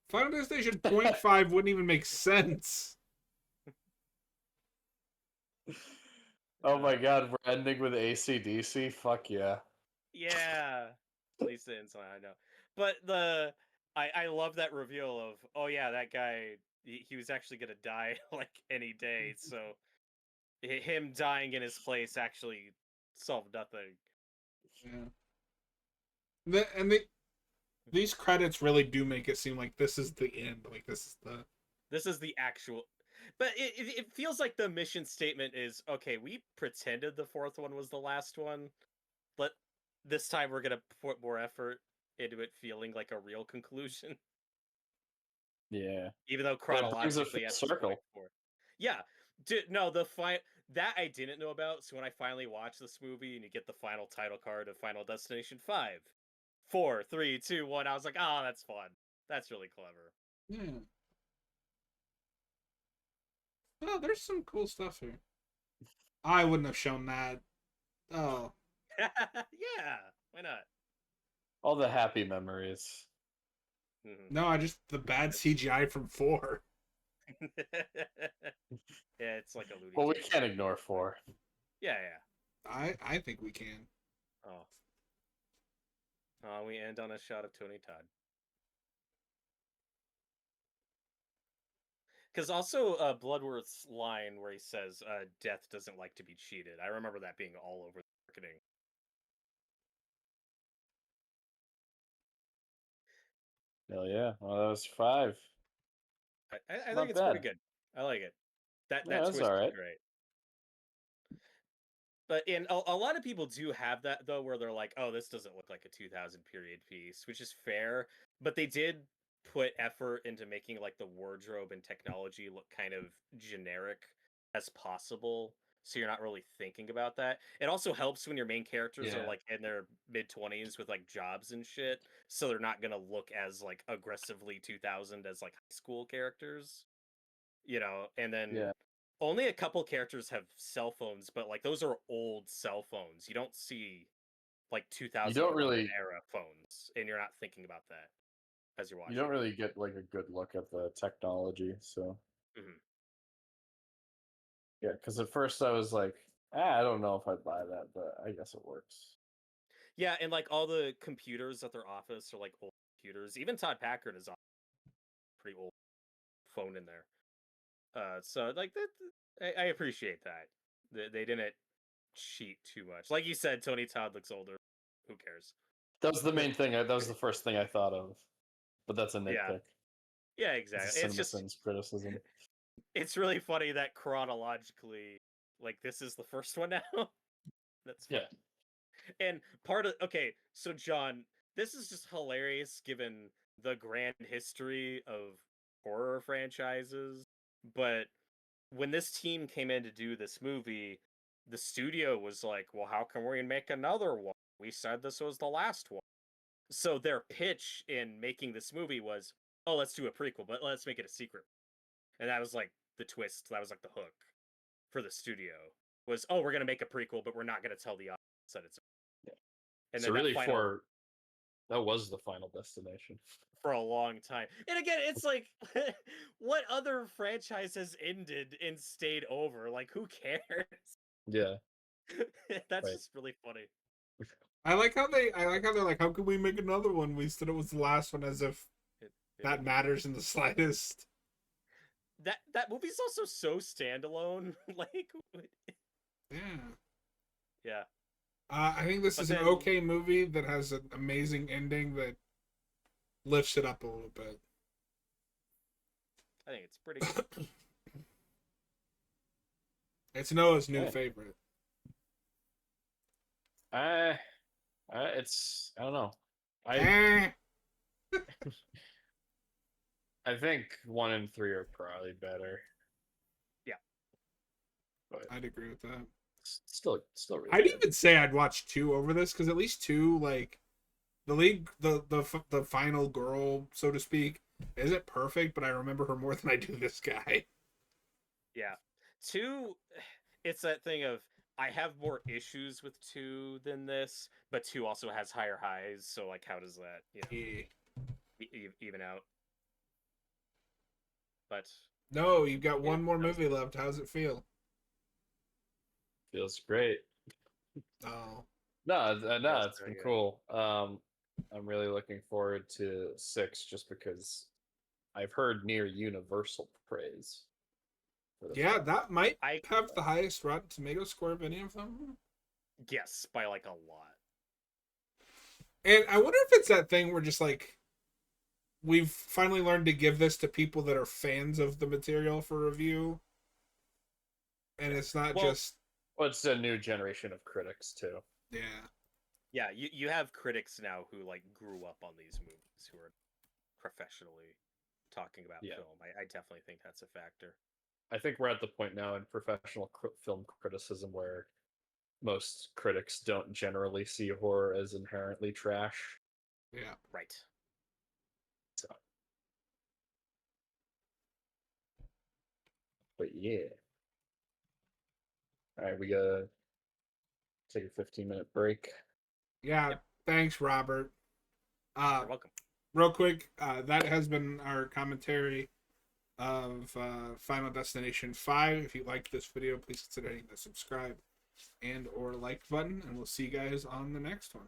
Final Destination 0.5 wouldn't even make sense. Oh my god, we're ending with AC/DC? Fuck yeah. Yeah. At least the inside I know. But I love that reveal of, oh yeah, that guy he was actually gonna die like any day, so him dying in his place actually solved nothing. Yeah. These credits really do make it seem like this is the end. Like This is the actual. But it feels like the mission statement is, okay, we pretended the 4th one was the last one, but this time we're gonna put more effort into it feeling like a real conclusion. Yeah. Even though But it brings it chronologically full at this circle. point, 4. Yeah, no, that I didn't know about. So when I finally watched this movie and you get the final title card of Final Destination 5, 4, 3, 2, 1, I was like, oh, that's fun. That's really clever. Yeah. Oh, there's some cool stuff here. I wouldn't have shown that. Oh. Yeah, why not? All the happy memories. No, I just the bad CGI from 4. Yeah, it's like a Looney Well, we Tunes. can't ignore 4. Yeah, yeah. I think we can. Oh. We end on a shot of Tony Todd. Because also Bloodworth's line where he says, death doesn't like to be cheated. I remember that being all over the marketing. Hell yeah. Well, that was 5. I Not think it's bad. pretty good. I like it. That Yeah, that's twist all is right. great. But a lot of people do have that though, where they're like, "Oh, this doesn't look like a 2000 period piece," which is fair. But they did put effort into making like the wardrobe and technology look kind of generic as possible, so you're not really thinking about that. It also helps when your main characters are Yeah. like in their mid-20s with like jobs and shit, so they're not gonna look as like aggressively 2000 as like high school characters, And then Yeah. only a couple characters have cell phones, but like those are old cell phones. You don't see like You 2011 don't really era phones, and you're not thinking about that as you're you watching. don't really get like a good look at the technology, so Mhm. yeah, because at first I was like, I don't know if I'd buy that, but I guess it works. Yeah, and like all the computers at their office are like old computers. Even Todd Packard is on a pretty old phone in there. So like that, I appreciate that. They didn't cheat too much. Like you said, Tony Todd looks older. Who cares? That was the main thing. That was the first thing I thought of, but that's a Yeah, nitpick. yeah, It's a exactly. Cinema Sins criticism. It's really funny that chronologically, like this is the first one now. That's funny. Yeah. And okay, so John, this is just hilarious given the grand history of horror franchises. But when this team came in to do this movie, the studio was like, well, how can we make another one? We said this was the last one. So their pitch in making this movie was, oh, let's do a prequel, but let's make it a secret. And that was like the twist. That was like the hook for the studio was, oh, we're gonna make a prequel, but we're not gonna tell the audience that it's. Yeah. And So then really, that final that was the Final Destination. for a long time. And again, it's like, what other franchise has ended and stayed over? Like, who cares? Yeah. That's Right. just really funny. I like how they're like, how could we make another one? We said it was the last one, as if that matters in the slightest. That movie's also so standalone. Like, Yeah. yeah. I think this But is an then- okay movie that has an amazing ending that lifts it up a little bit. I think it's pretty good. It's Noah's new Yeah. favorite. It's I don't know. Eh. I think 1 and 3 are probably better. Yeah. But I'd agree with that. still really I'd good. even say I'd watch 2 over this, because at least 2, like, the final girl, so to speak, isn't perfect, but I remember her more than I do this guy. Yeah. 2, it's that thing of, I have more issues with 2 than this, but 2 also has higher highs, so, like, how does that, Yeah. even out? But No, you've got one It more does. movie left. How's it feel? Feels great. Oh. No, it's very been good. cool. I'm really looking forward to 6 just because I've heard near universal praise for the Yeah, film. that might I have the highest Rotten Tomato score of any of them. guess by like a lot. And I wonder if it's that thing where just like we've finally learned to give this to people that are fans of the material for review. And it's not Well- just Well, it's a new generation of critics too. yeah. Yeah, you have critics now who like grew up on these movies who are professionally talking about Yeah. film. I definitely think that's a factor. I think we're at the point now in professional film criticism where most critics don't generally see horror as inherently trash. Yeah. Right. So. But yeah. All right, we gotta take a 15-minute break. Yeah. Yep. Thanks, Robert. You're welcome. Real quick, that has been our commentary of Final Destination 5. If you liked this video, please consider hitting the subscribe and or like button, and we'll see you guys on the next one.